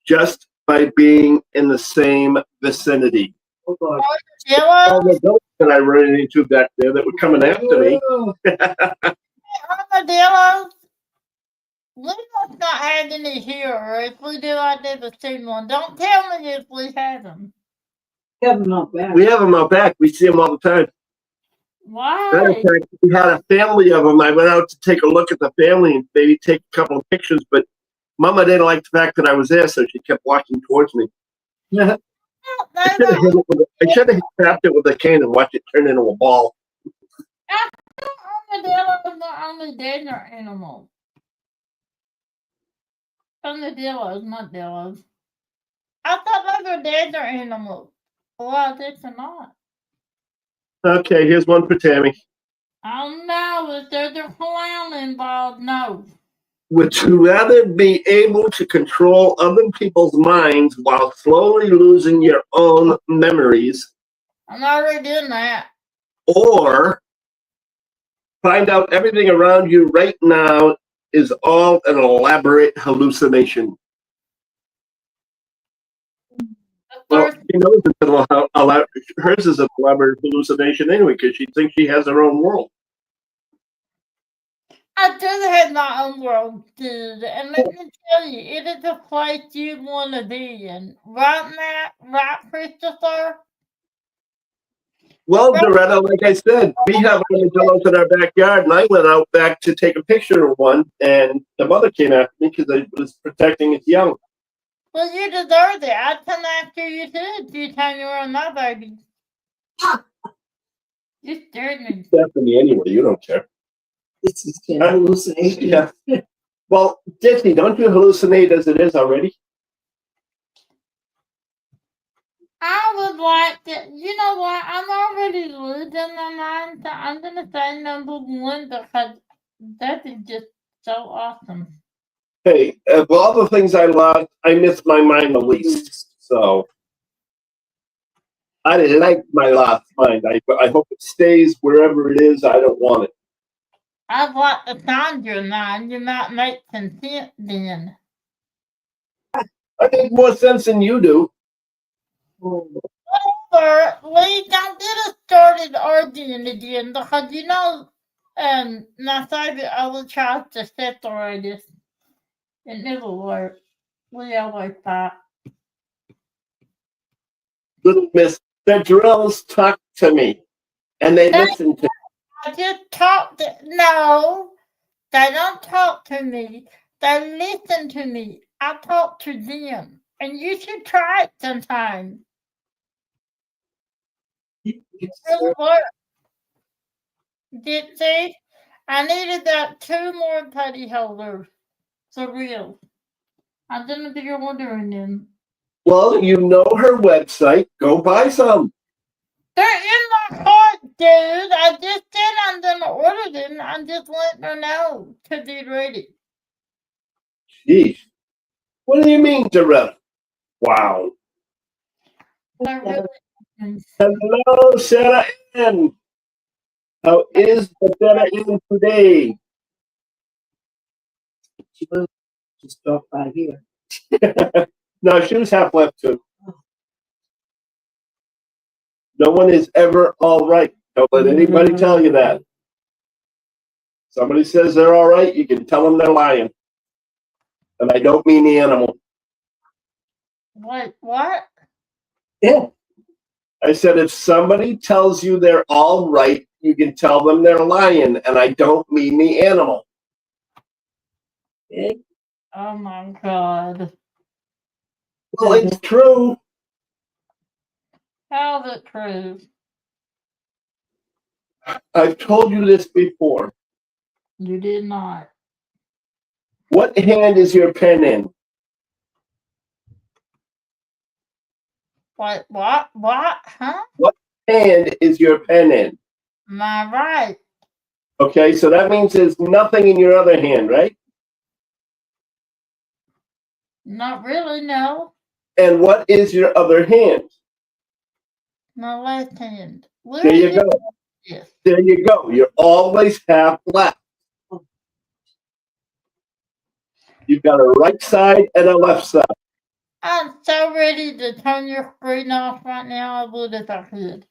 just by being in the same vicinity. Oh, God. All the adults that I ran into back there that were coming after me. Armadillos. We must not have any here, or if we do, I've never seen one. Don't tell me if we have them. Have them out back. We have them out back. We see them all the time. Matter of Why? fact, we had a family of them. I went out to take a look at the family and maybe take a couple of pictures, but Mama didn't like the fact that I was there, so she kept walking towards me. I should have tapped it with a cane and watched it turn into a ball. Armadillos are the only desert animal. Armadillos, not dillos. I thought those were desert animals. Well, I guess they're not. Okay, here's one for Tammy. Oh no, if there's a clown involved, no. Would you rather be able to control other people's minds while slowly losing your own memories, I'm already doing that. or find out everything around you right now is all an elaborate hallucination? Well, she knows hers is an elaborate hallucination anyway, because she thinks she has her own world. I do have my own world, dude, and let me tell you, it is a place you want to be in. Right, Matt? Right, Christopher? Well, Doretta, like I said, we have armadillos in our backyard, and I went out back to take a picture of one, and the mother came after me because I was protecting its young. Well, you deserve it. I'd come after you too if you time you were my baby. You scared me. Stephanie, anyway, you don't care. It's just a hallucination. Yeah. Well, Disney, don't you hallucinate as it is already? I would like to, you know what? I'm already losing my mind, so I'm going to say number one because that is just so awesome. Hey, of all the things I lost, I miss my mind the least. So I like my lost mind. I hope it stays wherever it is. I don't want it. I'd like to find your mind. You might make some sense then. I make more sense than you do. Whatever, Lee, don't get us started arguing again because you know, my favorite always tries to separate us. It never works. We always fight. Little Miss Drills talk to me, and they listen to me. I just talk to, no, they don't talk to me. They listen to me. I talk to them. And you should try it sometime. It'll work. See? I needed that 2 more putty holders. For real. I'm gonna be ordering them. Well, you know her website. Go buy some. They're in my cart, dude. I just said I'm gonna order them. I'm just letting her know to be ready. Jeez. What do you mean, Doretta? Wow. They're really Hello, Sarah Ann. How is the Sarah Ann today? She was just dropped by here. No, she was half left too. No one is ever all right. Don't let anybody tell you that. Somebody says they're all right, you can tell them they're lying. And I don't mean the animal. Wait, what? Yeah. I said if somebody tells you they're all right, you can tell them they're lying, and I don't mean the animal. Okay. Oh my God. Well, it's true. How's it true? I've told you this before. You did not. What hand is your pen in? Wait, what? What? Huh? What hand is your pen in? My right. Okay, so that means there's nothing in your other hand, right? Not really, no. And what is your other hand? My left hand. Where There you is go. this? There you go. You're always half left. You've got a right side and a left side. I'm so ready to turn your screen off right now. I would if I could.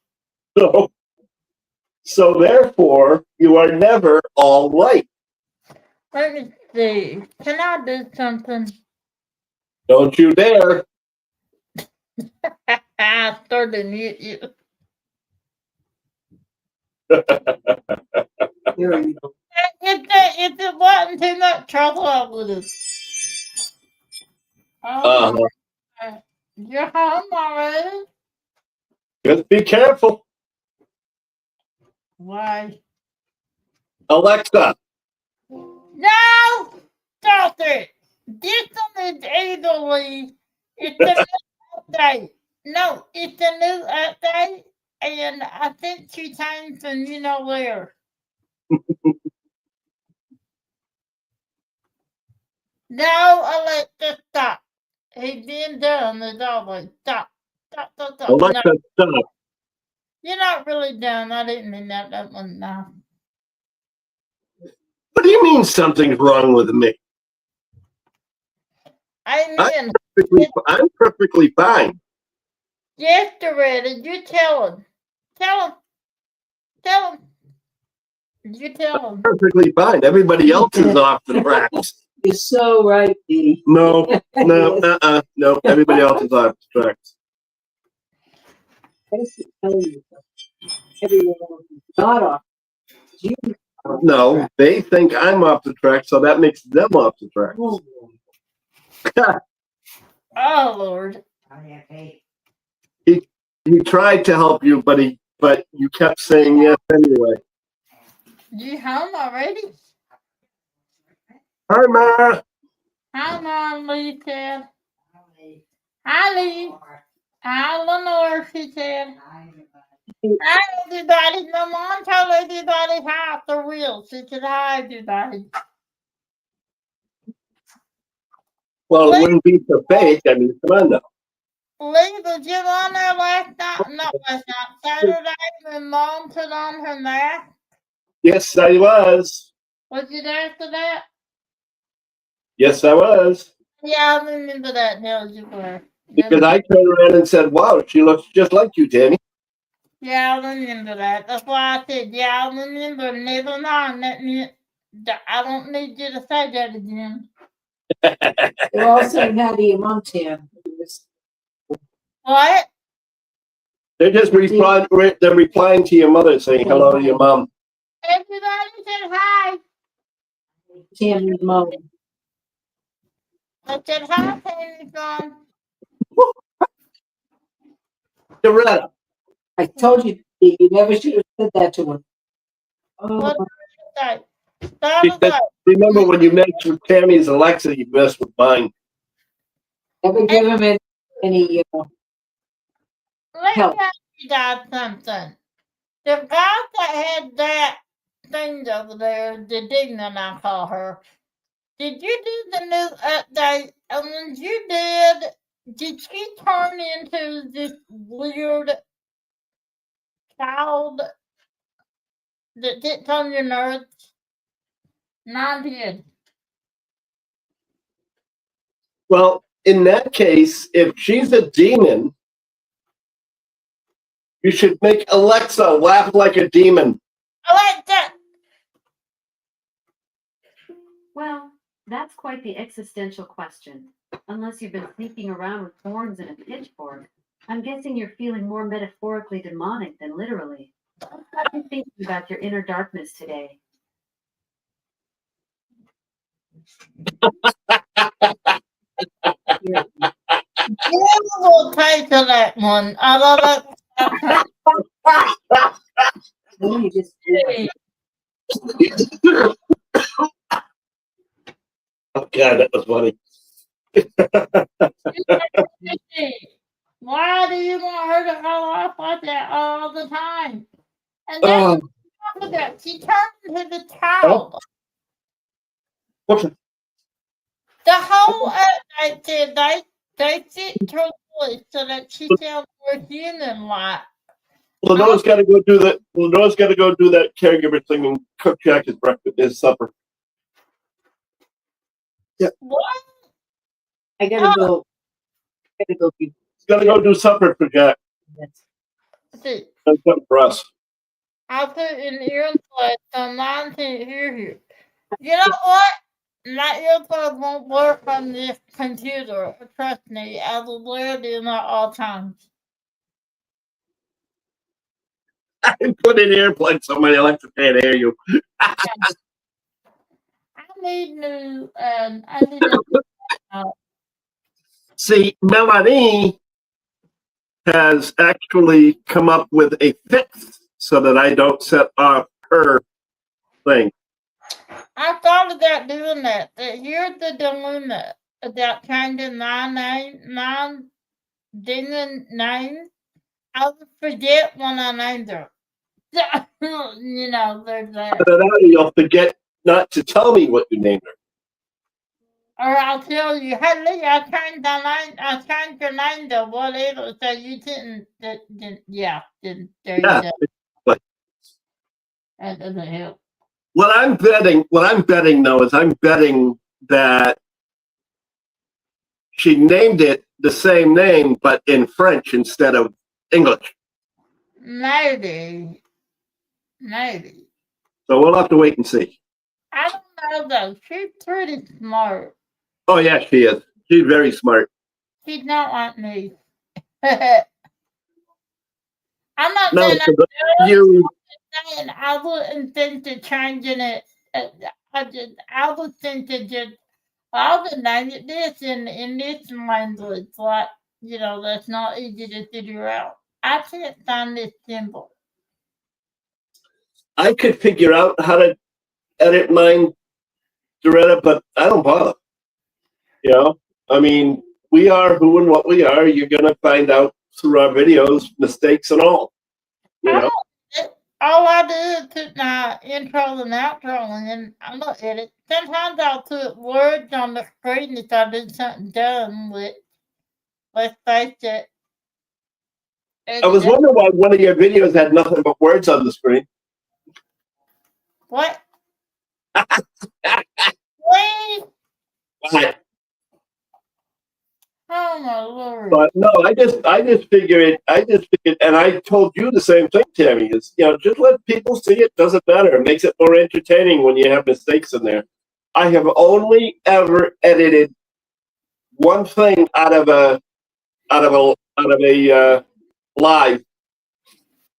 So therefore, you are never all right. Let me see. Can I do something? Don't you dare. I started to mute you. Here you go. If it wasn't too much trouble, I would have. Oh, you're home already? Just be careful. Why? Alexa, No! Stop it! This one is easily. It's a new update. No, it's a new update, and I think she changed them, you know where. No, Alexa, stop. He's being dumb as always. Stop. Stop, stop, stop. Alexa, No, stop. you're not really dumb. I didn't mean that one. No. What do you mean something's wrong with me? I mean, I'm perfectly fine. yes, Doretta, you tell him. Tell him. Tell him. You tell him. Perfectly fine. Everybody else is off the tracks. You're so right, Dee. No, everybody else is off the tracks. I should tell you, everyone else is not off. You No, they think I'm off the track, so that makes them off the track. Oh, Lord. He tried to help you, but you kept saying yes anyway. You home already? Hi, Ma. Hi, Mom, Lee said. Hi, Lee. Hi, Lenore, she said. Hi, everybody. My mom told everybody hi for real. She said, hi, everybody. Well, it wouldn't be so fake. I mean, come on now. Lee, was you on there last night? Not last night. Saturday when Mom put on her mask? Yes, I was. Was you there for that? Yes, I was. Yeah, I remember that now you were. Because I turned around and said, wow, she looks just like you, Tammy. Yeah, I remember that. That's why I said, yeah, I remember. Never mind. I don't need you to say that again. They're all saying hi to your mom, Tam. What? They're just replying to your mother saying hello to your mom. Everybody said hi. Tammy's mom. I said hi, Tammy's mom. Doretta. I told you, Dee, you never should have said that to him. What Oh, did I say? Stop it. Remember when you messed with Tammy's Alexa, you messed with mine. never give him any Let help. me ask you guys something. The guy that had that thing over there, the Dignan, I call her, did you do the new update? And when you did she turn into this weird child that gets on your nerves? Mine did. Well, in that case, if she's a demon, you should make Alexa laugh like a demon. Alexa! Well, that's quite the existential question. Unless you've been sneaking around with thorns and a pitchfork, I'm guessing you're feeling more metaphorically demonic than literally. I think you about your inner darkness today. Yeah. We'll pay for that one. I love that. Then you just Oh God, that was funny. Why do you want her to go off like that all the time? And then Oh, after that, she turned into the child. what's it? The whole they sit her voice so that she sounds more human like. Lenore's got to go do that. Lenore's got to go do that caregiver thing and cook Jack his breakfast, his supper. What? I gotta go. Be. He's got to go do supper for Jack. See, That's something for us. I put in earplugs so mine can't hear you. You know what? My earplugs won't work on this computer. Trust me, I will wear them at all times. I put in earplugs so my Alexa can't hear you. I need new. I need a. See, Melanie has actually come up with a fix so that I don't set off her thing. I thought about doing that. But here's the dilemma about changing my demon name. I would forget when I named her. You know, there's that. But then you'll forget not to tell me what you named her. Or I'll tell you, hey Lee, I changed your name to whatever, so you didn't, there Yeah. you go. But That doesn't help. what I'm betting though is I'm betting that she named it the same name but in French instead of English. Maybe. So we'll have to wait and see. I don't know though. She's pretty smart. Oh yeah, she is. She's very smart. She's not like me. I'm not No, saying you. I wouldn't think to changing it. I would think to just I would name it this in this language, like that's not easy to figure out. I can't find this symbol. I could figure out how to edit mine, Doretta, but I don't bother. I mean, we are who and what we are. You're gonna find out through our videos, mistakes and all. All I do is put my intro and outro and I'm not edit. Sometimes I'll put words on the screen if I do something dumb with, let's face it. I was wondering why one of your videos had nothing but words on the screen. What? Please? Oh my Lord. But no, I just figured, and I told you the same thing, Tammy, is, just let people see it. Doesn't matter. It makes it more entertaining when you have mistakes in there. I have only ever edited one thing out of a live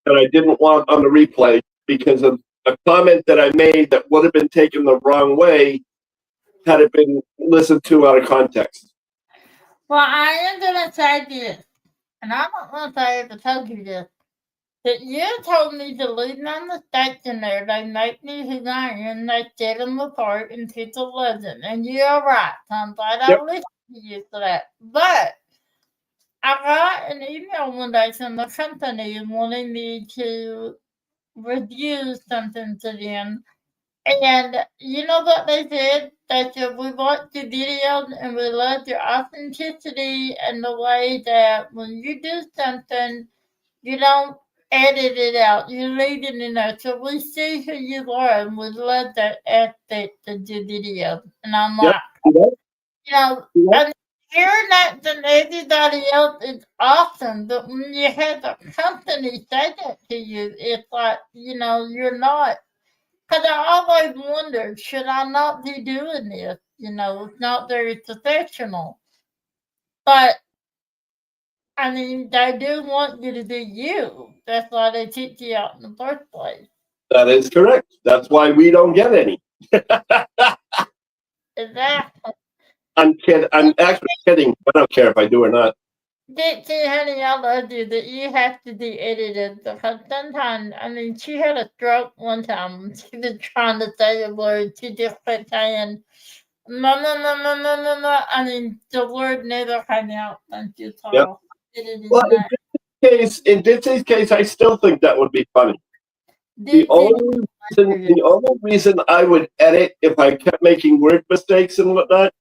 that I didn't want on the replay because of a comment that I made that would have been taken the wrong way had it been listened to out of context. Well, I am going to say this, and I don't know if I ever told you this, that you told me to leave my mistakes in there. They make me who I am. They set them apart into the legend. And you're right. I'm glad I listened to you for that. But I got an email one day from the company wanting me to review something to them. And you know what they said? They said, we watched your videos and we love your authenticity and the way that when you do something, you don't edit it out. You leave it in there. So we see who you are and we love that aspect of your videos. And I'm like, and hearing that from everybody else is awesome. But when you have a company say that to you, it's like, you're not. Because I always wondered, should I not be doing this? It's not very professional. But, I mean, they do want you to be you. That's why they kicked you out in the first place. That is correct. That's why we don't get any. Exactly. I'm kidding. I'm actually kidding. I don't care if I do or not. Dixie, honey, I love you that you have to be edited because sometimes, I mean, she had a stroke one time. She was trying to say a word. She just kept saying, no, no, no, no, no, no, no. I mean, the word never came out until you Yep. saw editing Well, that. in Dixie's case, I still think that would be funny. The only reason I would edit if I kept making word mistakes and whatnot,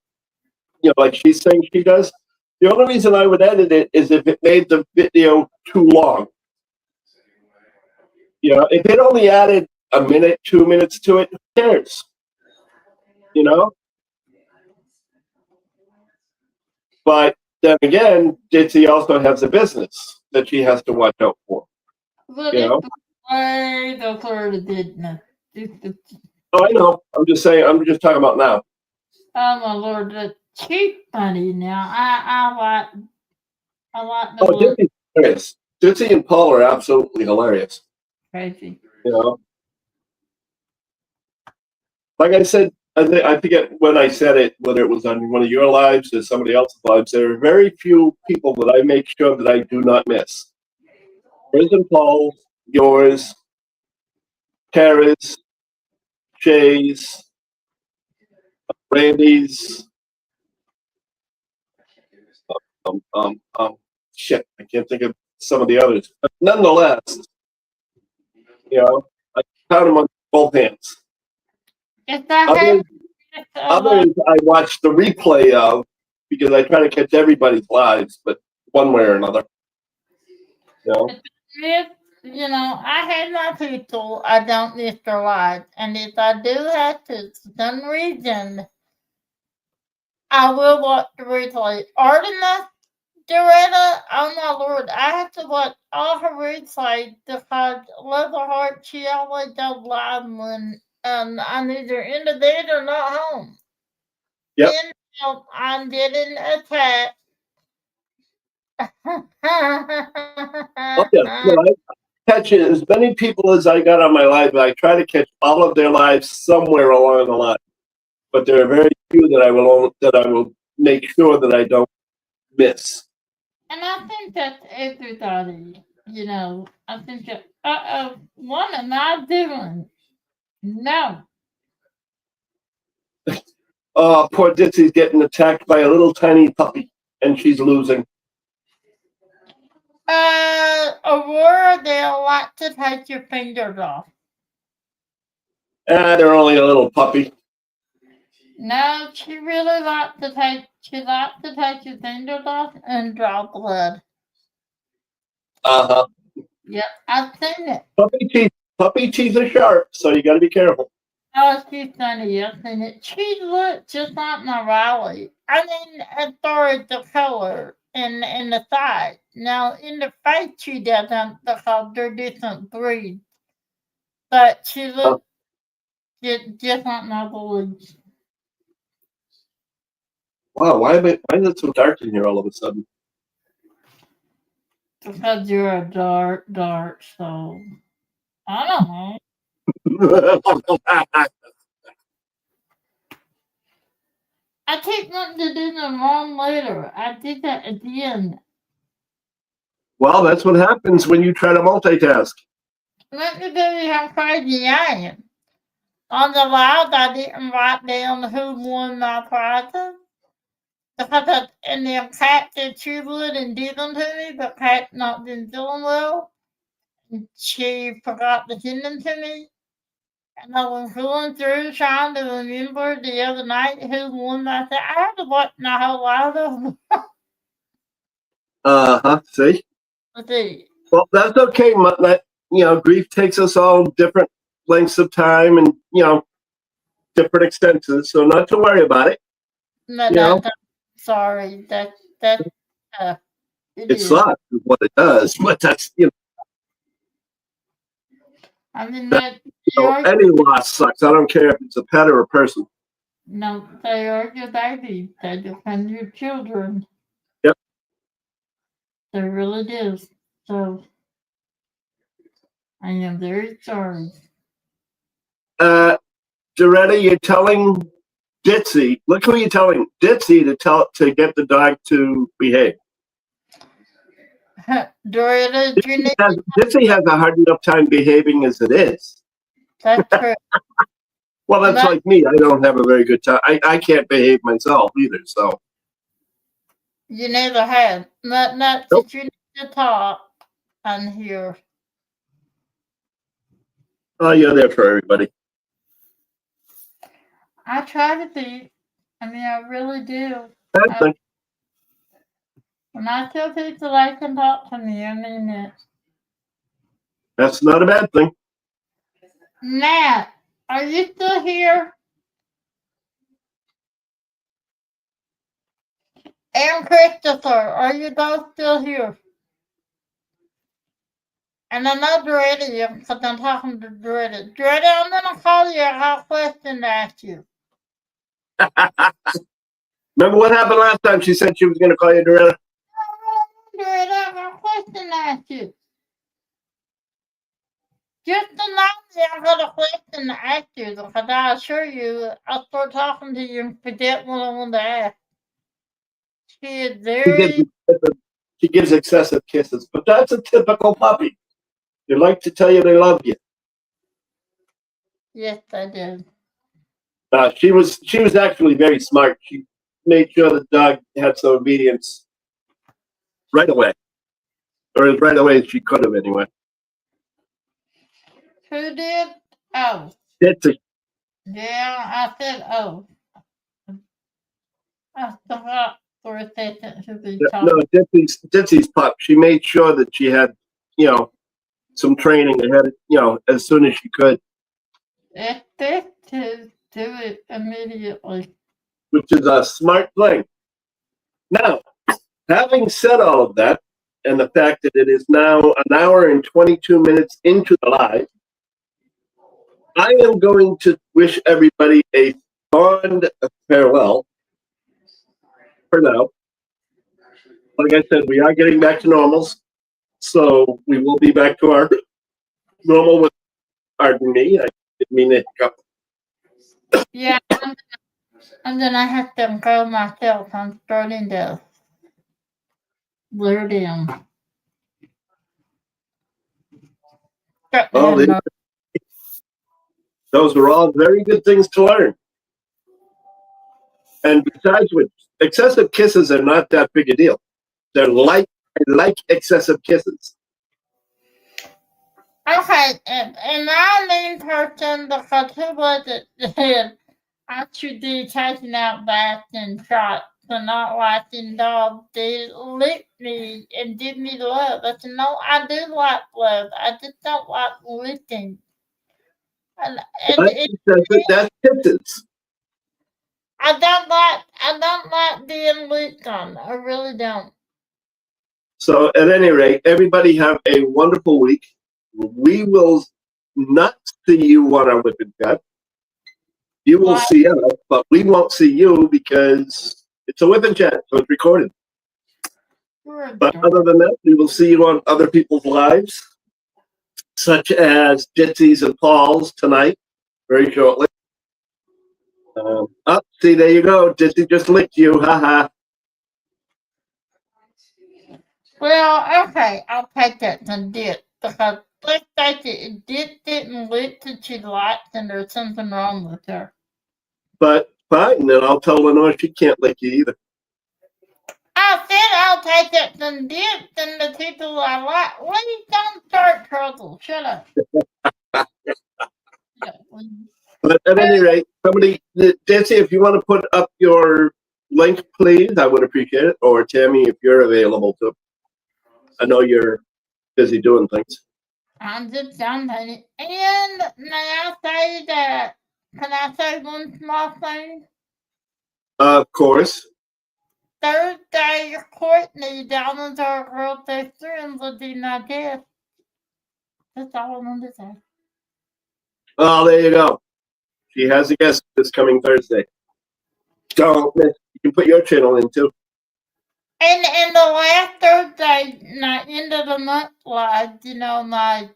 like she's saying she does. The only reason I would edit it is if it made the video too long. If it only added a minute, 2 minutes to it, who cares? But then again, Ditsy also has a business that she has to watch out for. But it's way the third didn't. Oh, I know. I'm just saying. I'm just talking about now. Oh my lord, that's cheap funny now. I like the Oh, Ditsy's hilarious. Ditsy and Paul are absolutely hilarious. crazy. Like I said, I forget when I said it, whether it was on one of your lives or somebody else's lives. There are very few people that I make sure that I do not miss. Yours and Paul, yours, Tara's, Shay's, Randy's. Shit, I can't think of some of the others. But nonetheless, I count them on both hands. Others I watch the replay of because I try to catch everybody's lives, but one way or another. I have my people. I don't miss their lives, and if I do have to, for some reason, I will watch the replay. Artemis, Doretta, oh my lord, I have to watch all her replays because love her heart, she always does live when I'm either in the bed or not home. Yep. Then I'm getting attacked. I catch as many people as I got on my live. I try to catch all of their lives somewhere along the line, but there are very few that I will make sure that I don't miss. And I think that's everybody, I think that, what am I doing? No. Poor Ditsy's getting attacked by a little tiny puppy, and she's losing. Aurora, they'll like to take your fingers off. They're only a little puppy. No, she really likes to take your fingers off and draw blood. Uh-huh. Yep, I've seen it. Puppy teeth are sharp, so you got to be careful. Oh, she's funny. I've seen it. She looks just like my Riley. I mean, as far as the color and the size. Now, in the face, she doesn't because they're different breeds. But she looks just like my boys. Wow, why is it so dark in here all of a sudden? Because you're a dark soul. I don't know. I keep wanting to do the wrong letter. I did that at the end. Well, that's what happens when you try to multitask. Let me tell you how crazy I am. On the live, I didn't write down who won my prizes. Because and then Kat said she would and did them to me, but Kat's not been feeling well. She forgot to send them to me. And I was going through trying to remember the other night who won my thing. I had to watch my whole life over. See? See. Well, that's okay. Grief takes us all different lengths of time and, different extensions. So not to worry about it. No, sorry. It sucks is what it does, but that's, I mean, any loss sucks. I don't care if it's a pet or a person. No, they are your babies. They defend your children. Yep. They really do. So, I am very sorry. Doretta, you're telling Ditsy. Look who you're telling Ditsy to get the dog to behave. Dorita, Ditsy has a hard enough time behaving as it is. that's true. Well, that's like me. I don't have a very good time. I can't behave myself either. So You never have. Not Nope. that you need to talk on here. oh, you're there for everybody. I try to be. I mean, I really do. Bad thing. When I tell people they can talk to me, I mean it. That's not a bad thing. Nat, are you still here? And Christopher, are you both still here? And I know Doretta, because I'm talking to Doretta. Doretta, I'm going to call you. I have a question to ask you. Remember what happened last time? She said she was going to call you, Doretta. Doretta, I have a question to ask you. Just to know that I've got a question to ask you, because I assure you, I'll start talking to you and forget what I want to ask. She is very... She gives excessive kisses, but that's a typical puppy. They like to tell you they love you. Yes, I did. She was actually very smart. She made sure the dog had some obedience right away, or as right away as she could have anyway. Who did? Oh. Ditsy. Yeah, I said, oh. I forgot for a second who we talked. No, Ditsy's pup. She made sure that she had, some training ahead, as soon as she could. Expect to do it immediately. Which is a smart thing. Now, having said all of that, and the fact that it is now an hour and 22 minutes into the live, I am going to wish everybody a fond farewell for now. Like I said, we are getting back to normals, so we will be back to our normal with, pardon me, I didn't mean to hiccup. Yeah, I'm gonna have to go myself. I'm starting to blur in. Oh, those are all very good things to learn. And besides which, excessive kisses are not that big a deal. They're like excessive kisses. Okay, and I mean person because who was it that I should be taking out baths and shots for not watching dogs? They licked me and did me love. I said, no, I do like love. I just don't like licking. And That's kisses. I don't like being licked on. I really don't. So at any rate, everybody have a wonderful week. We will not see you on our Whipping Gut. You will see us, but we won't see you because it's a Whipping Chat, so it's recorded. But other than that, we will see you on other people's lives, such as Ditsy's and Paul's tonight, very shortly. See, there you go. Ditsy just licked you. Haha. Well, okay, I'll take that and did because let's face it, didn't lick that she liked and there's something wrong with her. But fine, then I'll tell Lenore she can't lick you either. I said I'll take it and did and the people I like. Please don't start trouble. Shut up. But at any rate, somebody, Ditsy, if you want to put up your link, please, I would appreciate it. Or Tammy, if you're available to. I know you're busy doing things. I'm just done. And may I say that? Can I say one small thing? Of course. Thursday, Courtney down as our girl sister and will be my guest. That's all I wanted to say. Oh, there you go. She has a guest this coming Thursday. Don't miss. You can put your channel in too. And the last Thursday, end of the month live, my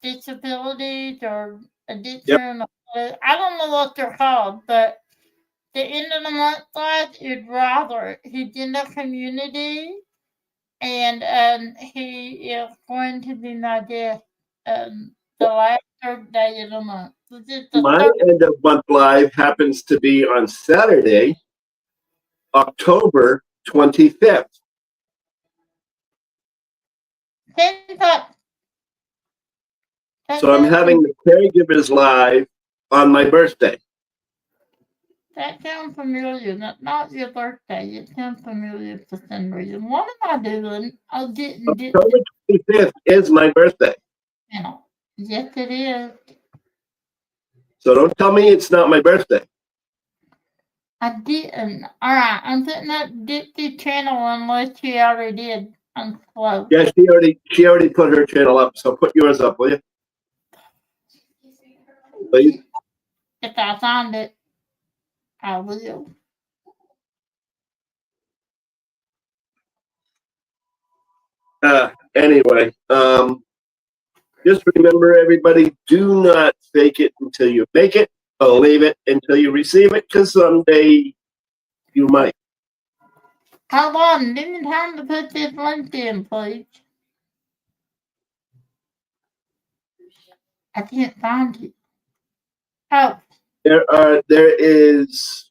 disabilities or addiction or I don't know what they're called, but the end of the month live is Robert. He's in the community, and he is going to be my guest the last third day of the month. This is the My third end of month live happens to be on Saturday, October 25th. So I'm having the caregivers live on my birthday. That sounds familiar. Not your birthday. It sounds familiar for some reason. What am I doing? I didn't get October 25th is my birthday. channel. Yes, it is. So don't tell me it's not my birthday. I didn't. All right, I'm putting up Dixie channel unless she already did. I'm slow. Yeah, she already put her channel up. So put yours up, will you? Please. If I find it, I will. Anyway, just remember, everybody, do not fake it until you make it. Believe it until you receive it, because someday you might. Hold on, give me time to put this link in, please. I can't find it. Oh, There is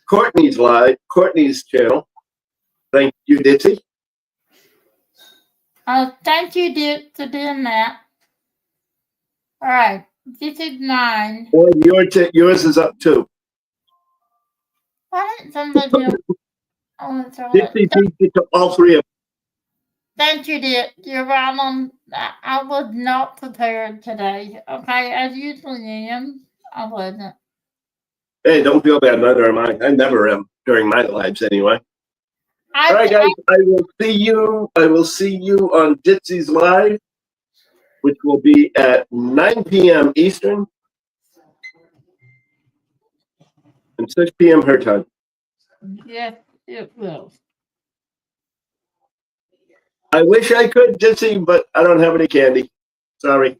Courtney's channel. Thank you, Ditzy. Thank you, Dick, for doing that. All right, this is 9. Well, yours is up too. Why didn't somebody else? Oh, it's all right. Ditzy beat you to all three of them. Thank you, Dick. You're right on. I was not prepared today. Okay, as usually am. I wasn't. Hey, don't feel bad. Neither am I. I never am during my lives, anyway. All right, guys. I will see you on Ditzy's live, which will be at 9 p.m. Eastern and 6 p.m. her time. Yes, it will. I wish I could, Ditzy, but I don't have any candy. Sorry.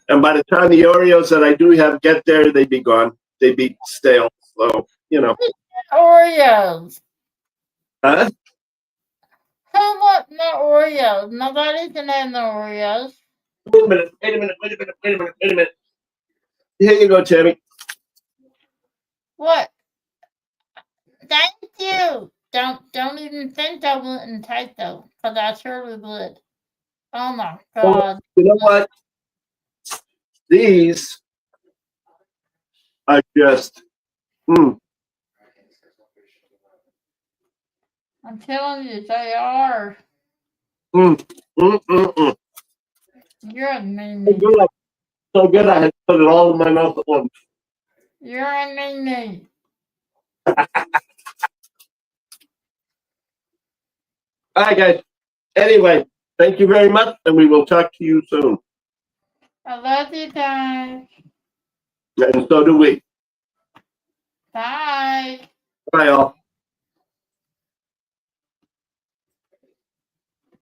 And by the time the Oreos that I do have get there, they'd be gone. They'd be stale. So, you know. Oreos. Huh? Who wants no Oreos? Nobody can have no Oreos. Wait a minute. Here you go, Tammy. What? Thank you. Don't even think I wouldn't take those, because I surely would. Oh my God. You know what? These are just, I'm telling you, they are. You're a meanie. So good, I had to put it all in my mouth at once. You're a meanie. All right, guys. Anyway, thank you very much, and we will talk to you soon. I love you guys. And so do we. Bye. Bye, all.